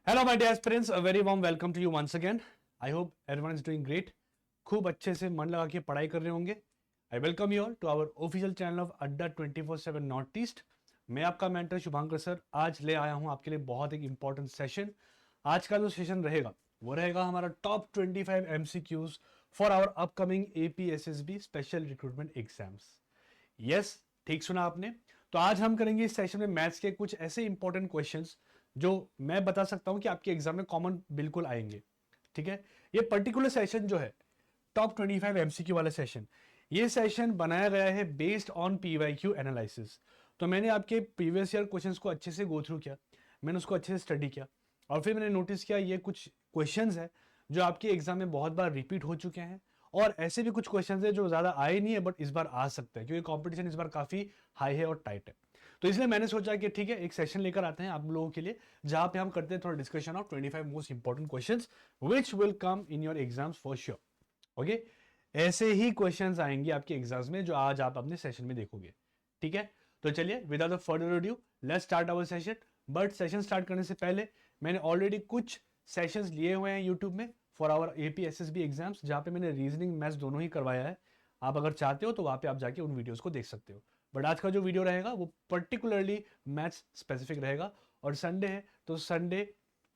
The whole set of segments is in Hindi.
Hello my dear aspirants, a very warm welcome to you once again. I hope everyone is doing great. खूब अच्छे से मन लगा के पढ़ाई कर रहे होंगे। I welcome you all to our official channel of Adda 24/7 north east. मैं आपका मेंटर शुभांकर सर आज ले आया हूं आपके लिए बहुत एक इंपॉर्टेंट सेशन। आज का जो सेशन रहेगा वो रहेगा हमारा top 25 MCQs for our upcoming APSSB special recruitment exams. Yes, ठीक सुना आपने। तो आज हम करेंगे इस सेशन में मैथ्स के कुछ ऐसे इंपॉर्टेंट क्वेश्चंस जो मैं बता सकता हूं कि आपके एग्जाम में कॉमन बिल्कुल आएंगे। ठीक है, ये पर्टिकुलर सेशन जो है टॉप 25 एमसीक्यू वाला सेशन, ये सेशन बनाया गया है बेस्ड ऑन पीवाईक्यू एनालिसिस। तो मैंने आपके प्रीवियस ईयर क्वेश्चंस को अच्छे से गो थ्रू किया, मैंने उसको अच्छे से स्टडी किया और फिर मैंने नोटिस किया ये कुछ क्वेश्चंस है जो आपके एग्जाम में बहुत बार रिपीट हो चुके हैं और ऐसे भी कुछ क्वेश्चंस है जो ज़्यादा आए नहीं है बट इस बार आ सकते हैं क्योंकि कंपटीशन इस बार काफ़ी हाई है और टाइट है। तो इसलिए मैंने सोचा कि ठीक है, एक सेशन लेकर आते हैं आप लोगों के लिए जहां पे हम करते हैं थोड़ा discussion of 25 most important questions which will come in your exams for sure. Okay, ऐसे ही क्वेश्चंस आएंगे आपके एग्जाम्स में जो आज आप अपने सेशन में देखोगे। ठीक है, तो चलिए without further adieu let's start our session. But session start करने से पहले मैंने ऑलरेडी कुछ सेशंस लिए हुए हैं यूट्यूब में फॉर आवर एपीएसएसबी एग्जाम्स जहां पे मैंने रीजनिंग मैथ्स दोनों ही करवाया है। आप अगर चाहते हो तो वहां पे आप जाके उन वीडियोस को देख सकते हो। बट आज का जो वीडियो रहेगा वो पर्टिकुलरली मैथ्स स्पेसिफिक रहेगा और संडे है तो संडे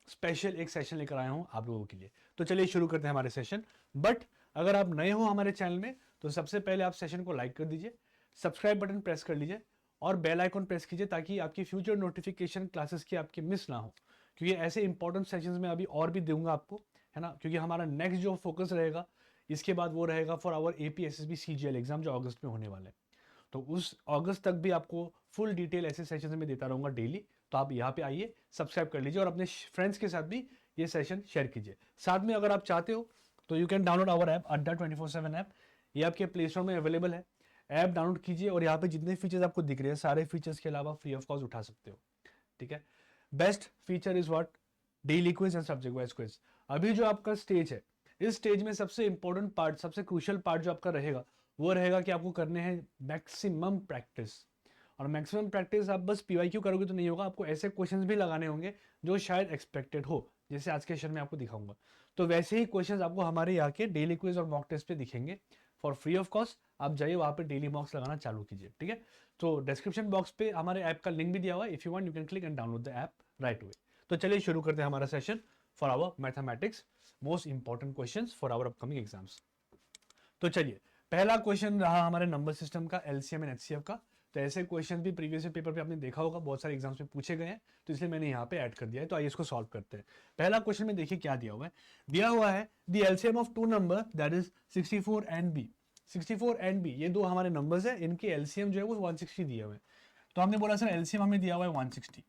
स्पेशल एक सेशन लेकर आया हूं आप लोगों के लिए। तो चलिए शुरू करते हैं हमारे सेशन। बट अगर आप नए हो हमारे चैनल में तो सबसे पहले आप सेशन को लाइक कर दीजिए, सब्सक्राइब बटन प्रेस कर लीजिए और बेल आइकन प्रेस कीजिए ताकि आपकी फ्यूचर नोटिफिकेशन क्लासेस की आपकी मिस ना हो, क्योंकि ऐसे इंपॉर्टेंट सेशंस में अभी और भी दूंगा आपको, है ना। क्योंकि हमारा नेक्स्ट जो फोकस रहेगा इसके बाद वो रहेगा फॉर आवर एपीएसएसबी सीजीएल एग्जाम जो अगस्त में होने वाले हैं। तो उस अगस्त तक भी आपको फुल डिटेल ऐसे सेशन में देता रहूंगा डेली। तो आप यहाँ पे आइए, सब्सक्राइब कर लीजिए और अपने फ्रेंड्स के साथ भी ये सेशन शेयर कीजिए। साथ में अगर आप चाहते हो तो you can download our app Adda 24/7 app. ये आपके प्ले स्टोर में अवेलेबल है। ऐप डाउनलोड कीजिए और यहाँ पे जितने फीचर्स आपको दिख रहे हैं सारे फीचर्स के अलावा फ्री ऑफ कॉस्ट उठा सकते हो। ठीक है, best feature is what, daily quiz and subject wise quiz. अभी जो आपका स्टेज है इस स्टेज में सबसे इंपॉर्टेंट पार्ट, सबसे क्रूशियल पार्ट जो आपका रहेगा वो रहेगा कि आपको करने हैं मैक्सिमम प्रैक्टिस। और मैक्सिमम प्रैक्टिस आप बस पीवाईक्यू करोगे तो नहीं होगा, आपको ऐसे क्वेश्चंस भी लगाने होंगे जो शायद एक्सपेक्टेड हो, जैसे आज के सेशन में आपको दिखाऊंगा। तो वैसे ही क्वेश्चंस आपको हमारे यहाँ के डेली क्विज और मॉक टेस्ट पे दिखेंगे फॉर फ्री ऑफ कॉस्ट। आप जाइए वहाँ पे डेली मॉक्स लगाना चालू कीजिए। ठीक है, तो डिस्क्रिप्शन बॉक्स पे हमारे ऐप का लिंक भी दिया हुआ है। If you want you can click and download the app right away. तो चलिए शुरू करते हैं हमारा session for our mathematics most important questions for our upcoming exams. तो चलिए, पहला क्वेश्चन रहा हमारे नंबर सिस्टम का, एलसीएम एंड एचसीएफ का। तो ऐसे क्वेश्चन भी प्रीवियस पेपर पे आपने देखा होगा, बहुत सारे एग्जाम्स में पूछे गए हैं, तो इसलिए मैंने यहाँ पे ऐड कर दिया है। तो आइए इसको सॉल्व करते हैं। पहला क्वेश्चन में देखिए क्या दिया हुआ है। दिया हुआ है the LCM of two number that is 64 and B. 64 and B ये दो हमारे नंबर्स है, इनके एलसीएम जो है वो 160 दिए हुए हैं। तो हमने बोला सर एलसीएम हमें दिया हुआ है 160।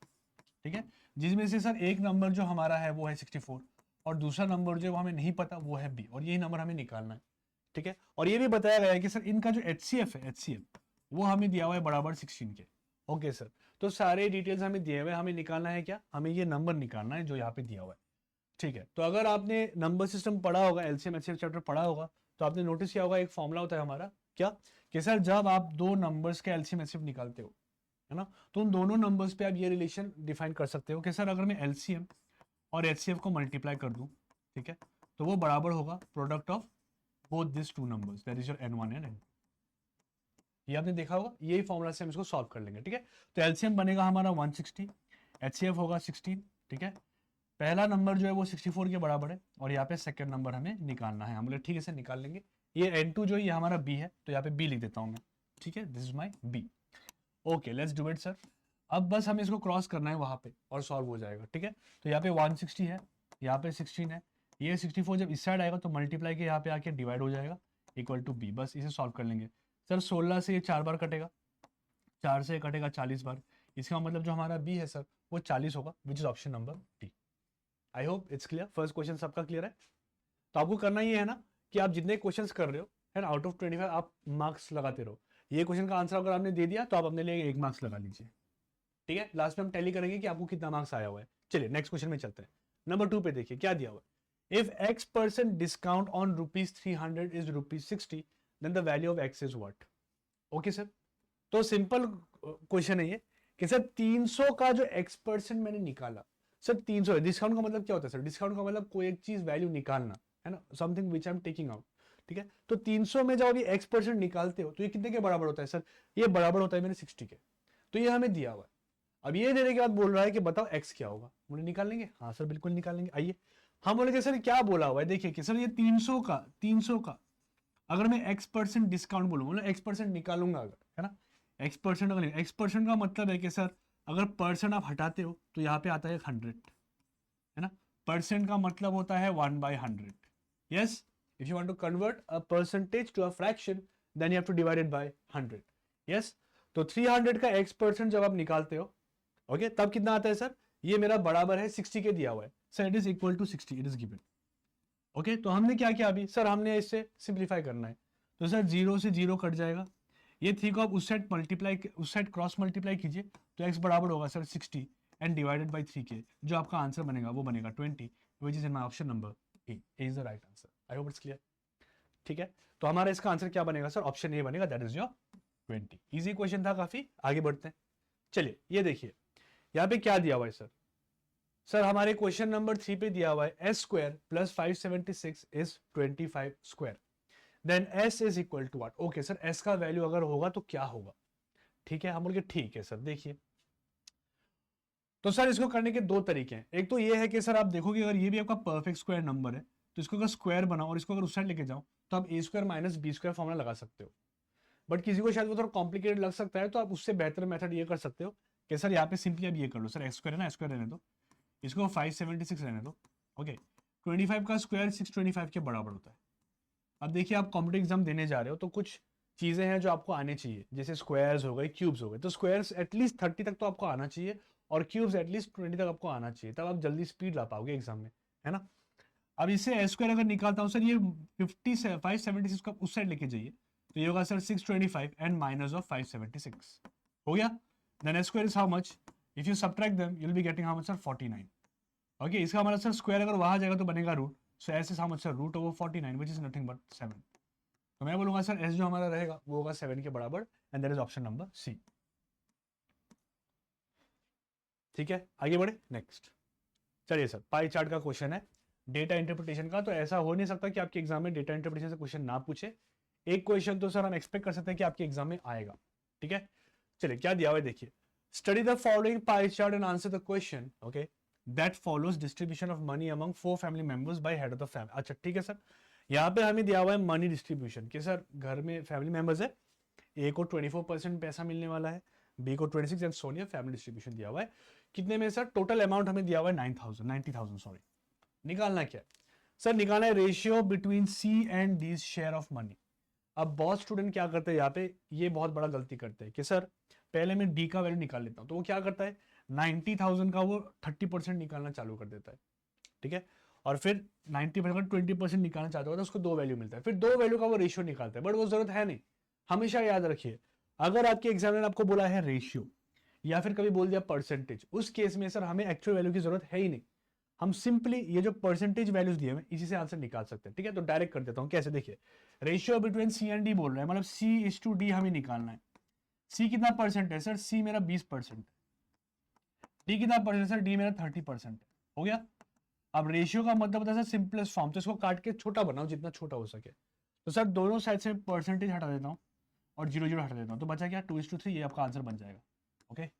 ठीक है, जिसमें से सर एक नंबर जो हमारा है वो है 64 और दूसरा नंबर जो है वो हमें नहीं पता वो है बी, और यही नंबर हमें निकालना है। ठीक है, और ये भी बताया गया है कि सर इनका जो एचसीएफ है, एचसीएफ वो हमें दिया हुआ है बराबर 16 के। ओके सर, तो सारे डिटेल्स हमें दिए हुए, हमें निकालना है क्या, हमें ये नंबर निकालना है जो यहाँ पे दिया हुआ है। ठीक है, तो अगर आपने नंबर सिस्टम पढ़ा होगा, एलसीएम एचसीएफ चैप्टर पढ़ा होगा, तो आपने नोटिस किया होगा एक फॉर्मूला होता है हमारा, क्या कि सर जब आप दो नंबर्स के एलसीएम एचसीएफ निकालते हो, है ना, तो उन दोनों नंबर्स पे आप ये रिलेशन डिफाइन कर सकते हो कि सर अगर मैं एलसीएम और एचसीएफ को मल्टीप्लाई कर दूं, ठीक है, तो वो बराबर होगा product of both this two numbers that is your n1 and n2। ये आपने देखा होगा, यही फॉर्मूला से हम इसको सॉल्व कर लेंगे। ठीक है, तो एलसीएम बनेगा हमारा 160, एचसीएफ होगा 16। ठीक है, पहला नंबर जो है वो 64 के बराबर है और यहाँ पे सेकंड नंबर हमें निकालना है। हम बोले ठीक है से निकाल लेंगे। ये n2 जो है ये हमारा b है, तो यहाँ पे b लिख देता हूँ मैं। ठीक है, this is my b। Okay, let's do it sir. अब बस हमें इसको क्रॉस करना है वहां पे और सॉल्व हो जाएगा। ठीक है, तो यहाँ पे 160 है, यहाँ पे 16 है, ये 64 जब इस साइड आएगा तो मल्टीप्लाई के यहाँ पे आके डिवाइड हो जाएगा इक्वल टू बी। बस इसे सॉल्व कर लेंगे। सर 16 से ये 4 बार कटेगा, 4 से कटेगा 40 बार, इसका मतलब जो हमारा बी है सर वो 40 होगा, विच is option number D. I hope it's clear. First question सबका क्लियर है। तो आपको करना ये है ना कि आप जितने क्वेश्चन कर रहे हो है ना, आउट ऑफ 25 आप मार्क्स लगाते रहो। ये क्वेश्चन का आंसर अगर आपने दे दिया तो आप अपने लिए 1 मार्क्स लगा लीजिए। ठीक है, लास्ट में हम टैली करेंगे कि आपको कितना मार्क्स आया हुआ है। चलिए नेक्स्ट क्वेश्चन में चलते हैं। नंबर 2 पे देखिए क्या दिया हुआ है। If x% discount on ₹300 is ₹60, then the value of x is what. Okay sir, तो सिंपल क्वेश्चन है ये कि सर 300 का जो x% मैंने निकाला, सर 300 है, डिस्काउंट का मतलब क्या होता है सर? डिस्काउंट का मतलब कोई एक चीज वैल्यू निकालना है ना, something which I am taking out, ठीक है। तो 300 में जब अभी x% निकालते हो तो ये कितने के बराबर होता है सर? ये बराबर होता है मेरे 60 के। तो ये हमें दिया हुआ है। अब ये देने के बाद बोल रहा है कि बताओ x क्या होगा, बोले निकाल लेंगे, हाँ सर बिल्कुल निकालेंगे। आइए हम बोले सर क्या बोला हुआ है, देखिए कि सर ये 300 का अगर मैं x% डिस्काउंट बोलूंगा, मतलब x% निकालूंगा अगर, है ना, x% अगर x% का मतलब है कि सर अगर परसेंट आप हटाते हो तो यहाँ पे आता है 100, है ना। परसेंट का मतलब होता है 1/100। Yes, if you want to convert a percentage to a fraction then you have to divide it by 100। Yes, तो 300 का x% जब आप निकालते हो, ओके, तब कितना आता है सर? ये मेरा बराबर है 60 के दिया हुआ है sir, it is equal to 60, it is given. Okay, तो हमने क्या किया अभी सर, हमने इससे सिंप्लीफाई करना है। तो सर 0 से 0 कट जाएगा, ये 3 को आप उस साइड मल्टीप्लाई, उस साइड क्रॉस मल्टीप्लाई कीजिए तो x बराबर होगा सर 60 एंड डिवाइडेड बाई 3 के, जो आपका आंसर बनेगा वो बनेगा 20, which is in my option number A is the right answer. I hope it's clear, ठीक है। तो हमारा इसका आंसर क्या बनेगा सर? ऑप्शन ए बनेगा, that is your 20। Easy question था काफी, आगे बढ़ते हैं। चलिए ये देखिए यहाँ पे क्या दिया हुआ है सर? सर हमारे क्वेश्चन नंबर 3 पे दिया हुआ है S square plus 576 is 25 square, then S is equal to what? Okay sir, S का वैल्यू अगर होगा तो क्या होगा? ठीक है, हम बोल के ठीक है सर। देखिए तो सर इसको करने के दो तरीके हैं। एक तो ये है कि सर आप देखोगे अगर ये भी आपका परफेक्ट स्क्वायर नंबर है तो इसको अगर स्क्वायर बनाओ और इसको अगर उस साइड लेके जाओ तो आप a square minus b square formula लगा सकते हो। बट किसी को शायद वो थोड़ा कॉम्प्लिकेटेड लग सकता है, तो आप उससे बेहतर मेथड ये कर सकते हो कि सर यहाँ पे सिंपली अब ये कर लो सर, एक्स स्क्वायर है ना, एक्स स्क्वायर रहने दो, इसको 576 रहने दो। ओके, 25 का स्क्वायर 625 के बराबर होता है। अब देखिए आप कॉम्पिटेटिव एग्जाम देने जा रहे हो तो कुछ चीज़ें हैं जो आपको आने चाहिए, जैसे स्क्वायर्स हो गए, क्यूब्स हो गए। तो स्क्वायर्स एटलीस्ट 30 तक तो आपको आना चाहिए और क्यूब्स एटलीस्ट 20 तक आपको आना चाहिए, तब आप जल्दी स्पीड ला पाओगे एग्जाम में, है ना। अब इससे एस स्क्वायर अगर निकालता हूँ सर, ये 576 को उस साइड लेके जाइए तो ये होगा सर 625 एंड माइनस ऑफ 576 हो गया। Then S square is how much? If you subtract them you will be getting how much sir? 49। Okay, इसका मतलब सर स्क्वायर अगर वहां जाएगा तो बनेगा root, so S is how much sir? Root over 49 which is nothing but 7। तो मैं बोलूंगा सर एस जो हमारा रहेगा वो होगा 7 के बराबर, and that is option number C. ठीक है, आगे बढ़े नेक्स्ट। चलिए सर, पाई चार्ट का क्वेश्चन है डेटा इंटरप्रिटेशन का। तो ऐसा हो नहीं सकता कि आपके एग्जाम में डेटा इंटरप्रिटेशन से क्वेश्चन ना पूछे। एक क्वेश्चन तो सर हम एक्सपेक्ट कर सकते हैं कि आपके एग्जाम में आएगा, ठीक है। चलिए क्या दिया हुआ है देखिए, study the following pie chart and answer the question, okay, that follows distribution of money among 4 family members bye head of the family. अच्छा ठीक है सर, यहाँ पे हमें दिया हुआ है मनी डिस्ट्रीब्यूशन कि सर घर में फैमिली मेंबर्स है, ए को 24% पैसा मिलने वाला है, बी को 26 एंड सोनिया, फैमिली डिस्ट्रीब्यूशन दिया हुआ है कितने में सर? टोटल अमाउंट हमें दिया हुआ है 90,000 सॉरी। निकालना क्या है सर? निकालना है ratio between C and D share of money. अब बहुत स्टूडेंट क्या करते हैं यहाँ पे, ये बहुत बड़ा गलती करते हैं कि सर पहले मैं डी का वैल्यू निकाल लेता हूँ, तो वो क्या करता है 90,000 का वो 30% निकालना चालू कर देता है, ठीक है। और फिर 90% का 20% निकालना चाहता होता है, उसको दो वैल्यू मिलता है, फिर दो वैल्यू का वो रेशियो निकालता है, बट वो जरूरत है नहीं। हमेशा याद रखिए, अगर आपके एग्जामिनर आपको बोला है रेशियो या फिर कभी बोल दिया परसेंटेज, उस केस में सर हमें एक्चुअल वैल्यू की जरूरत है ही नहीं। हम सिंपली ये जो परसेंटेज वैल्यूज दिए हैं इसी से आंसर निकाल सकते हैं, ठीक है। तो डायरेक्ट कर देता हूं, कैसे देखिए, ratio between C and D बोल रहा है, मतलब सी इज टू डी हमें निकालना है। सी कितना परसेंट है सर? सी मेरा 20%। डी कितना परसेंट सर? डी मेरा 30% है। हो गया। अब रेशियो का मतलब होता है सर सिंपलेस्ट फॉर्म, तो इसको काट के छोटा बनाओ जितना छोटा हो सके। तो सर दोनों साइड से परसेंटेज हटा देता हूँ और 0 0 हटा देता हूँ, तो बचा क्या? 2:3, ये आपका आंसर बन जाएगा। ओके,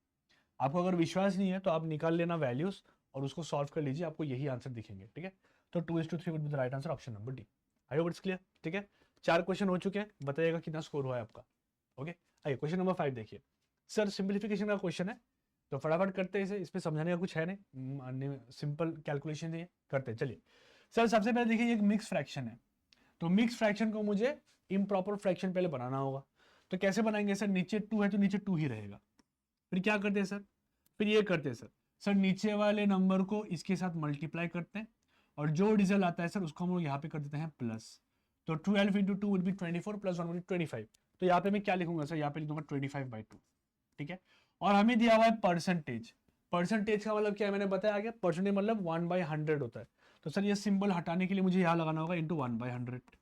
आपको अगर विश्वास नहीं है तो आप निकाल लेना वैल्यूज और उसको सॉल्व कर लीजिए, आपको यही आंसर दिखेंगे, ठीक है। तो 2:3 would be the right answer, option number D. I hope it's clear, ठीक है। 4 क्वेश्चन हो चुके हैं, बताइएगा कितना स्कोर हुआ है आपका। ओके, आइए क्वेश्चन नंबर 5 देखिए। सर सिंप्लीफिकेशन का क्वेश्चन है, तो फटाफट करते हैं इसे, इसमें समझाने का कुछ है नहीं, सिंपल कैलकुलेशन है, करते हैं। चलिए सर, सबसे पहले देखिए एक मिक्स फ्रैक्शन है, तो मिक्स फ्रैक्शन को मुझे इम्प्रॉपर फ्रैक्शन पहले बनाना होगा। तो कैसे बनाएंगे सर? नीचे 2 है तो नीचे 2 ही रहेगा। फिर क्या करते हैं सर? फिर ये करते हैं सर नीचे वाले नंबर को इसके साथ मल्टीप्लाई करते हैं और जो रिजल्ट आता है सर उसको हम लोग यहाँ पे कर देते हैं प्लस। तो 12 into 2 will be 24 plus 1 will be 25। तो यहाँ पे मैं क्या लिखूंगा सर? यहाँ पे लिख दूंगा 25/2, ठीक है। और हमें दिया हुआ है परसेंटेज। परसेंटेज का मतलब क्या है मैंने बताया आगे, परसेंटेज मतलब 1/100 होता है। तो सर ये सिंबल हटाने के लिए मुझे यहाँ लगाना होगा इंटू 1/100,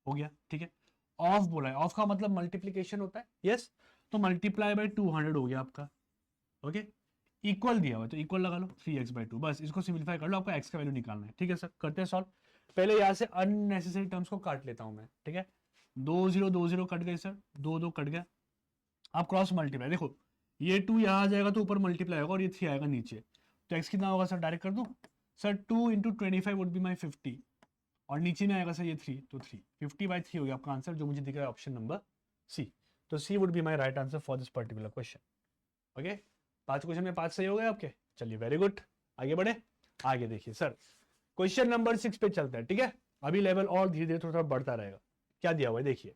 हो गया, ठीक है। ऑफ बोला है, ऑफ का मतलब मल्टीप्लीकेशन होता है, यस। तो मल्टीप्लाई बाय 200 हो गया आपका, ओके। इक्वल दिया हुआ है तो इक्वल लगा लो 3x/2, बस इसको सिंप्लीफाई कर लो, आपको x का वैल्यू निकालना है। ठीक है सर, करते हैं सॉल्व। पहले यहाँ से अननेसेसरी टर्म्स को काट लेता हूँ मैं। ठीक है, 2 0 कट गए सर, 2 कट गया। आप क्रॉस मल्टीप्लाई, देखो ये 2 यहाँ आ जाएगा तो ऊपर मल्टीप्लाई होगा और ये 3 आएगा नीचे, तो x कितना होगा सर, डायरेक्ट कर दूँ सर, 2 × 25 वुड बी माई 50, और नीचे में आएगा सर ये 3, तो 50/3 हो गया आपका आंसर, जो मुझे दिख रहा है ऑप्शन नंबर सी। तो c would be my right answer for this particular question. Okay, 5 question में 5 सही हो गए आपके। चलिए वेरी गुड, आगे बढ़े। आगे देखिए सर, क्वेश्चन नंबर 6 पे चलते हैं। ठीक है, अभी लेवल और धीरे धीरे थोड़ा बढ़ता रहेगा। क्या दिया हुआ है देखिए,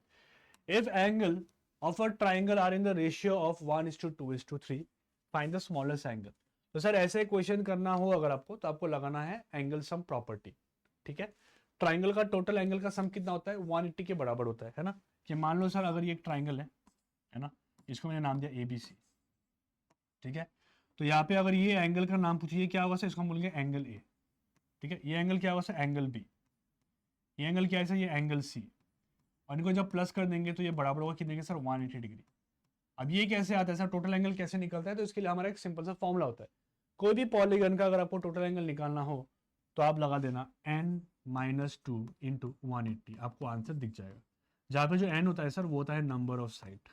if angle of a triangle are in the ratio of 1:2:3 find the smallest angle. तो सर ऐसे क्वेश्चन करना हो अगर आपको, तो आपको लगाना है एंगल सम प्रॉपर्टी। ठीक है, ट्राइंगल का टोटल एंगल का सम कितना होता है, 180 के बराबर होता है ना। कि मान लो सर अगर ये एक ट्राइंगल है ना, इसको मैंने नाम दिया ABC। ठीक है, तो यहाँ पे अगर ये एंगल का नाम पूछिए क्या होगा सर, इसको हम बोलेंगे एंगल A। ठीक है, ये एंगल क्या होगा सर, एंगल B। ये एंगल क्या है सर, ये एंगल C। और इनको जब प्लस कर देंगे तो ये बराबर होगा कितने के सर, 180 डिग्री। अब ये कैसे आता है सर, टोटल एंगल कैसे निकलता है, तो इसके लिए हमारा एक सिंपल सा फॉर्मूला होता है। कोई भी पॉलीगन का अगर आपको टोटल एंगल निकालना हो तो आप लगा देना n-2 × 180, आपको आंसर दिख जाएगा। जहाँ पे जो n होता है सर वो होता है नंबर ऑफ साइड।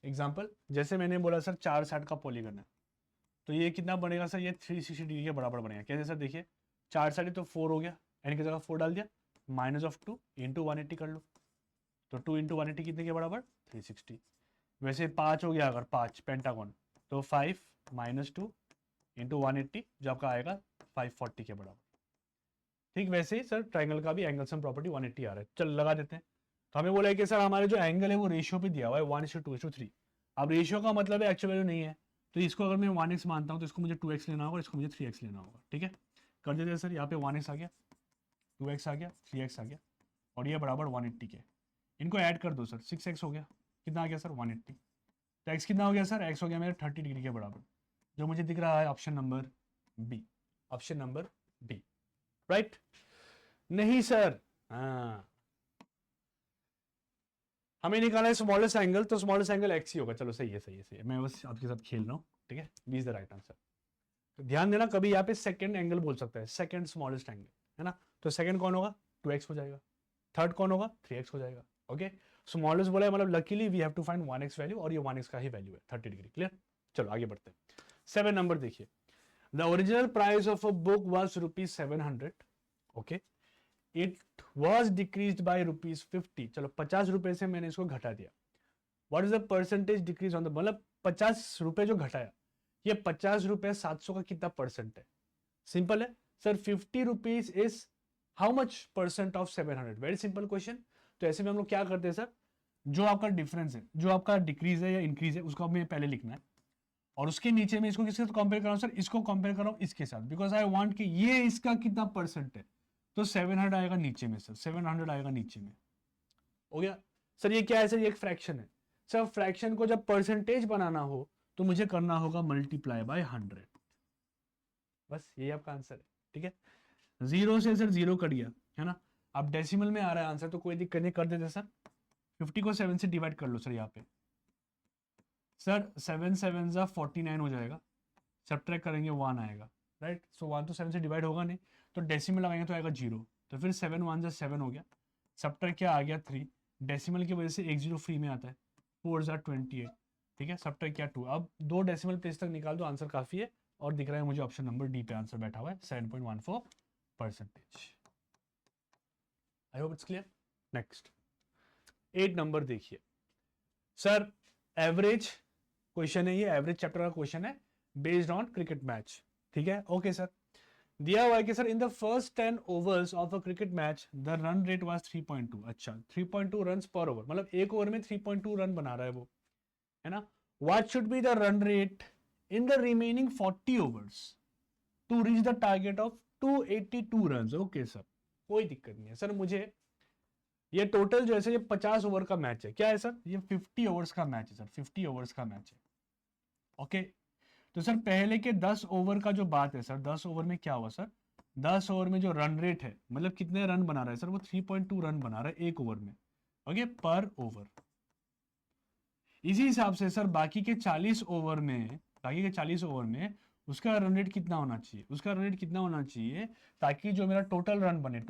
एग्जाम्पल जैसे मैंने बोला सर 4 साइड का पॉलीगन है, तो ये कितना बनेगा सर, ये 360 डिग्री के बराबर बनेगा। कैसे सर, देखिए 4 साइड तो 4 हो गया, n की जगह 4 डाल दिया, -2 × 180 कर लो, तो 2 × 180 कितने के बराबर, 360। वैसे 5 हो गया, अगर 5 पेंटागन, तो 5 -2 × 180 जो आपका आएगा 540 के बराबर। ठीक वैसे ही सर ट्राइंगल का भी एंगल सम प्रॉपर्टी 180 आ रहा है। चल लगा देते हैं। तो हमें बोला है कि सर हमारे जो एंगल है वो रेशियो पे दिया हुआ है 1:2:3। अब रेशियो का मतलब है एक्चुअल वैल्यू नहीं है, तो इसको अगर मैं 1x मानता हूँ तो इसको मुझे 2x लेना होगा, इसको मुझे 3x लेना होगा। ठीक है, कर देते हैं सर। यहाँ पे 1x आ गया, 2x आ गया, 3x आ गया, और ये बराबर 180 के। इनको ऐड कर दो सर, 6x हो गया, कितना आ गया सर, 180। तो x कितना हो गया सर, x हो गया मेरा 30 डिग्री के बराबर, जो मुझे दिख रहा है option number B. Option number B, right? नहीं सर, हाँ हमें निकाला है स्मॉलेस्ट एंगल, तो स्मॉलेस्ट एंगल x ही होगा। चलो सही है, सही है, सही है, मैं बस आपके साथ खेल रहा हूँ। ठीक है, B is the right answer. तो ध्यान देना, कभी यहाँ पे सेकंड एंगल बोल सकता है, सेकंड स्मॉलेस्ट एंगल, है ना। तो सेकंड कौन होगा, 2x हो जाएगा। थर्ड कौन होगा, 3x हो जाएगा। ओके, स्मॉलेस्ट बोला है मतलब luckily we have to find 1x value, और ये 1x का ही वैल्यू है 30 डिग्री। क्लियर? चलो आगे बढ़ते हैं। 7 नंबर देखिए, the original price of a book was ₹700। Okay, it was decrease by ₹50। चलो 50 रुपए से मैंने इसको घटा दिया। What is the percentage decrease on the, मतलब 50 रुपए जो घटाया, ये 50 रुपए 700 का कितना परसेंट है? सिंपल है sir, 50 rupees is how much percent of 700? Very simple question. तो ऐसे में हम लोग क्या करते हैं सर, जो आपका डिफरेंस है, जो आपका डिक्रीज है या इंक्रीज है, उसको हमें पहले लिखना है, और उसके नीचे में इसको किसके साथ कंपेयर कर रहा हूं सर, इसको कंपेयर कर रहा हूं इसके साथ, बिकॉज आई वांट कि ये इसका कितना परसेंट है। तो 700 आएगा नीचे में सर, 700 आएगा नीचे में। हो गया सर। ये क्या है सर, ये एक फ्रैक्शन है सर। फ्रैक्शन को जब परसेंटेज बनाना हो तो मुझे करना होगा मल्टीप्लाई बाय 100। बस ये आपका आंसर है। ठीक है, 0 से सर 0 कट गया, है ना। अब डेसिमल में आ रहा है आंसर, तो कोई दिक्कत नहीं, कर देते सर। 50 को 7 से डिवाइड कर लो सर। यहाँ पे सर 7 7 49 हो जाएगा, सब्ट्रैक्ट करेंगे 1 आएगा, राइट। सो 1 तो 7 से डिवाइड होगा नहीं, तो डेसिमल लगाएंगे तो आएगा 0। तो फिर 7 1 7 हो गया, सब्ट्रैक्ट क्या आ गया 3, डेसिमल की वजह से एक 0 फ्री में आता है, 4 28। ठीक है, सब्ट्रैक्ट क्या 2। अब 2 डेसिमल प्लेस तक निकाल दो, आंसर काफ़ी है। और दिख रहा है मुझे ऑप्शन नंबर डी पे आंसर बैठा हुआ है, 7.14%। आई hope it's clear. Next 8 number देखिए सर, एवरेज क्वेश्चन है, ये एवरेज चैप्टर का क्वेश्चन है बेस्ड ऑन क्रिकेट मैच। ठीक है, ओके सर। दिया हुआ है कि sir in the first 10 overs of a cricket match the run rate was 3.2। अच्छा, 3.2 रन पर ओवर, मतलब एक ओवर में 3.2 रन बना रहा है वो, है ना। What should be the run rate in the remaining 40 overs to reach the target of 282 run? Okay sir, कोई दिक्कत नहीं है सर। मुझे ये टोटल जो है ये 50 ओवर का मैच है, क्या है सर, ये 50 ओवर्स का मैच है सर, 50 ओवर्स का मैच है। ओके, तो सर पहले के 10 ओवर का जो बात है सर, 10 ओवर में क्या हुआ सर, 10 ओवर में जो रन रेट है, मतलब कितने रन बना रहा है सर, वो 3.2 रन बना रहा है एक ओवर में। ओके, पर ओवर। इसी हिसाब से सर बाकी के 40 ओवर में उसका रन रेट कितना होना चाहिए, ताकि जो मेरा टोटल रन बने,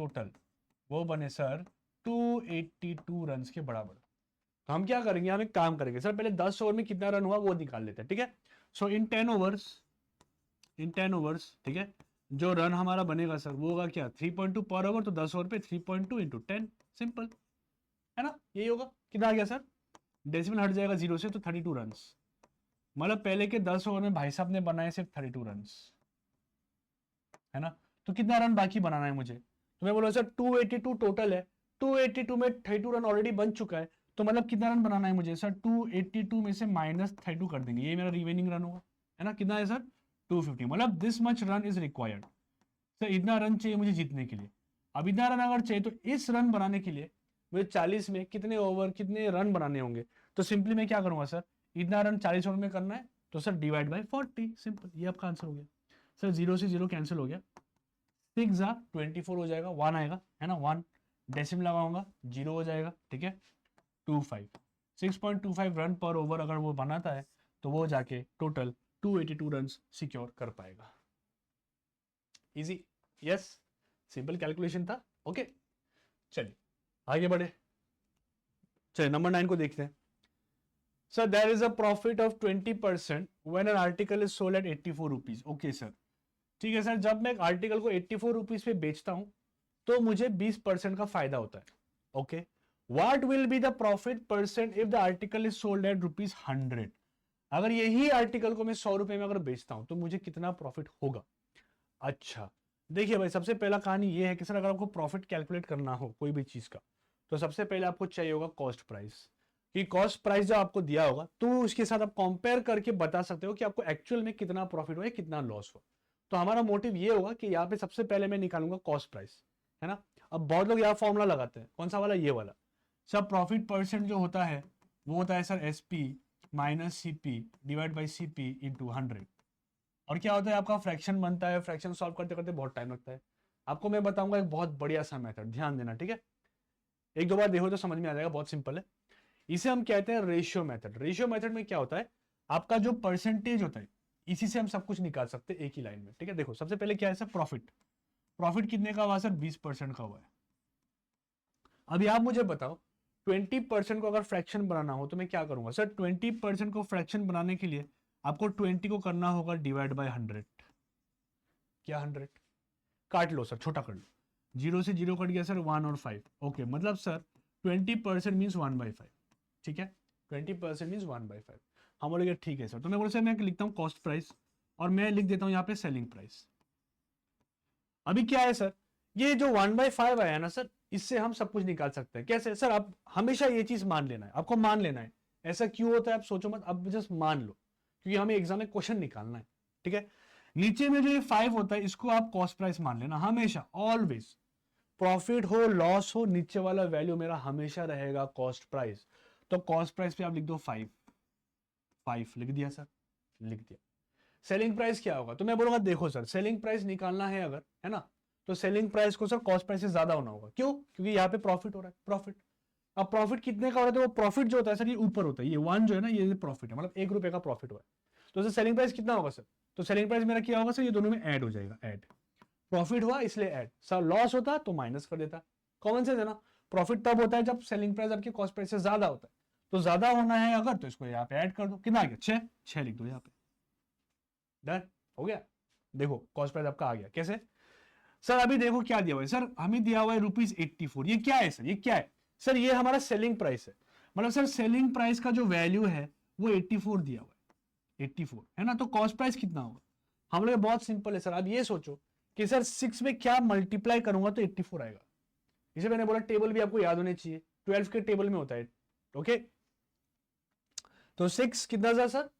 वो बने सर 282 रन के बराबर। तो हम क्या करेंगे, हम एक काम करेंगे सर, पहले 10 ओवर में कितना रन हुआ वो निकाल लेते हैं, ठीक है। सो इन 10 ओवर्स, ठीक है, जो रन हमारा बनेगा सर वो होगा क्या, 3.2 पर ओवर, तो 10 ओवर पे 3.2 इंटू 10, सिंपल है ना, यही होगा। कितना आ गया सर, डेसिमल हट जाएगा 0 से, तो 32 रन। मतलब पहले के 10 ओवर में भाई साहब ने बनाए सिर्फ 32 रन, है ना। तो कितना रन बाकी बनाना है मुझे, तो मैं बोला सर 282 टोटल है, 282 में 32 रन ऑलरेडी बन चुका है, तो मतलब कितना रन बनाना है मुझे सर, 282 में से माइनस 32 कर देंगे, ये मेरा रिमेनिंग रन होगा, है ना। कितना है सर, 250, मतलब this much run is required. Sir इतना रन चाहिए मुझे जीतने के लिए। अब इतना रन अगर चाहिए तो इस रन बनाने के लिए मुझे 40 में कितने ओवर कितने रन बनाने होंगे, तो सिंपली मैं क्या करूंगा सर, इतना रन 40 ओवर में करना है, तो सर डिवाइड बाय 40, सिंपल, ये आपका आंसर हो गया सर। 0 से 0 कैंसिल हो गया, 6 24 हो जाएगा, 1 आएगा, है ना, 1 डेसिमल लगाऊंगा 0 हो जाएगा, ठीक है, 25 6.25 रन पर ओवर अगर वो बनाता है तो वो जाके टोटल 282 रन सिक्योर कर पाएगा। इजी, यस, सिंपल कैलकुलेशन था, ओके। चलिए आगे बढ़े, चलिए नंबर 9 को देखते हैं। Sir there is a profit of 20% when an article is sold at 84 rupees. Okay sir, ठीक है सर, जब मैं एक आर्टिकल को 84 रुपीज पे बेचता हूं तो मुझे 20% का फायदा होता है, okay. What will be the profit percent if the article is sold eight ₹100। अगर यही आर्टिकल को मैं 100 रुपए में अगर बेचता हूं तो मुझे कितना प्रॉफिट होगा। अच्छा, देखिए भाई, सबसे पहला कहानी ये है कि सर अगर आपको प्रॉफिट कैलकुलेट करना हो कोई भी चीज का, तो सबसे पहले आपको चाहिए होगा कॉस्ट प्राइस, कि कॉस्ट प्राइस जो आपको दिया होगा तो उसके साथ आप कंपेयर करके बता सकते हो कि आपको एक्चुअल में कितना प्रॉफिट हो या कितना लॉस हो। तो हमारा मोटिव ये होगा कि यहाँ पे सबसे पहले मैं निकालूंगा कॉस्ट प्राइस, है ना। अब बहुत लोग यहाँ फॉर्मूला लगाते हैं, कौन सा वाला, ये वाला। सब प्रॉफिट परसेंट जो होता है वो होता है sir SP minus CP divide by CP into 100। और क्या होता है, आपका फ्रैक्शन बनता है, फ्रैक्शन सॉल्व करते करते बहुत टाइम लगता है। आपको मैं बताऊंगा एक बहुत बढ़िया सा मेथड, ध्यान देना, ठीक है। एक दो बार देखो तो समझ में आ जाएगा, बहुत सिंपल है। इसे हम कहते हैं रेशियो मेथड। रेशियो मेथड में क्या होता है, आपका जो परसेंटेज होता है इसी से हम सब कुछ निकाल सकते हैं एक ही लाइन में, ठीक है। देखो सबसे पहले क्या है सर, प्रॉफिट। प्रॉफिट कितने का हुआ सर, 20% का हुआ है। अभी आप मुझे बताओ 20% को अगर फ्रैक्शन बनाना हो तो मैं क्या करूंगा सर, 20% को फ्रैक्शन बनाने के लिए आपको 20 को करना होगा डिवाइड बाय 100। क्या 100 काट लो सर, छोटा कर लो, 0 से 0 कट गया सर, 1 और 5, ओके। मतलब सर 20% मीन्स 1/5, ठीक है, 20% मीन्स 1/5। हम बोलेंगे ठीक है सर, तो मैं बोले सर मैं लिखता हूँ कॉस्ट प्राइस और मैं लिख देता हूँ यहाँ पे सेलिंग प्राइस। अभी क्या है सर, ये जो 1/5 आया ना सर, इससे हम सब कुछ निकाल सकते हैं। कैसे सर, आप हमेशा ये चीज मान लेना है, आपको मान लेना है। ऐसा क्यों होता है आप सोचो मत, अब जस्ट मान लो, क्योंकि हमें एग्जाम में क्वेश्चन निकालना है, ठीक है। नीचे में जो ये 5 होता है इसको आप कॉस्ट प्राइस मान लेना हमेशा, ऑलवेज। प्रॉफिट हो लॉस हो, नीचे वाला वैल्यू मेरा हमेशा रहेगा कॉस्ट प्राइस। तो कॉस्ट प्राइस पे आप लिख दो 5, 5 लिख दिया सर, लिख दिया। सेलिंग प्राइस क्या होगा, तो मैं बोलूंगा देखो सर, सेलिंग प्राइस निकालना है अगर, है ना, तो सेलिंग प्राइस को सर कॉस्ट प्राइस से ज्यादा होना होगा। क्यों, क्योंकि यहाँ पे प्रॉफिट हो रहा है, प्रॉफिट। अब प्रॉफिट कितने का हो रहा है, तो वो प्रॉफिट जो होता है सर ये ऊपर होता है, ये 1 जो है ना ये प्रॉफिट है, मतलब 1 रुपए का प्रॉफिट हुआ है। तो सर सेलिंग प्राइस कितना होगा सर, तो सेलिंग प्राइस मेरा क्या होगा सर, ये दोनों में ऐड हो जाएगा, ऐड। प्रॉफिट हुआ इसलिए ऐड, सर लॉस होता तो माइनस कर देता। कॉमन सेंस है ना। प्रॉफिट तब होता है जब सेलिंग प्राइस आपकी कॉस्ट प्राइस से ज्यादा होता है, तो ज्यादा होना है अगर तो इसको यहाँ पे ऐड कर दो, कितना आ गया 6, 6 लिख दो यहाँ पे, डन हो गया। देखो कॉस्ट प्राइस आपका आ गया, कैसे सर, अभी देखो क्या दिया हुआ है सर, हमें दिया हुआ है ₹84। ये क्या है सर, ये क्या है सर, ये हमारा सेलिंग प्राइस है। मतलब सर सेलिंग प्राइस का जो वैल्यू है वो 84 दिया हुआ है, 84 है ना। तो कॉस्ट प्राइस कितना होगा, हम लोग बहुत सिंपल है सर। आप ये सोचो कि सर 6 में क्या मल्टीप्लाई करूंगा तो 84 आएगा। इसे मैंने बोला टेबल भी आपको याद होने चाहिए, 12 के टेबल में होता है, ओके। तो 6 कितना था सर,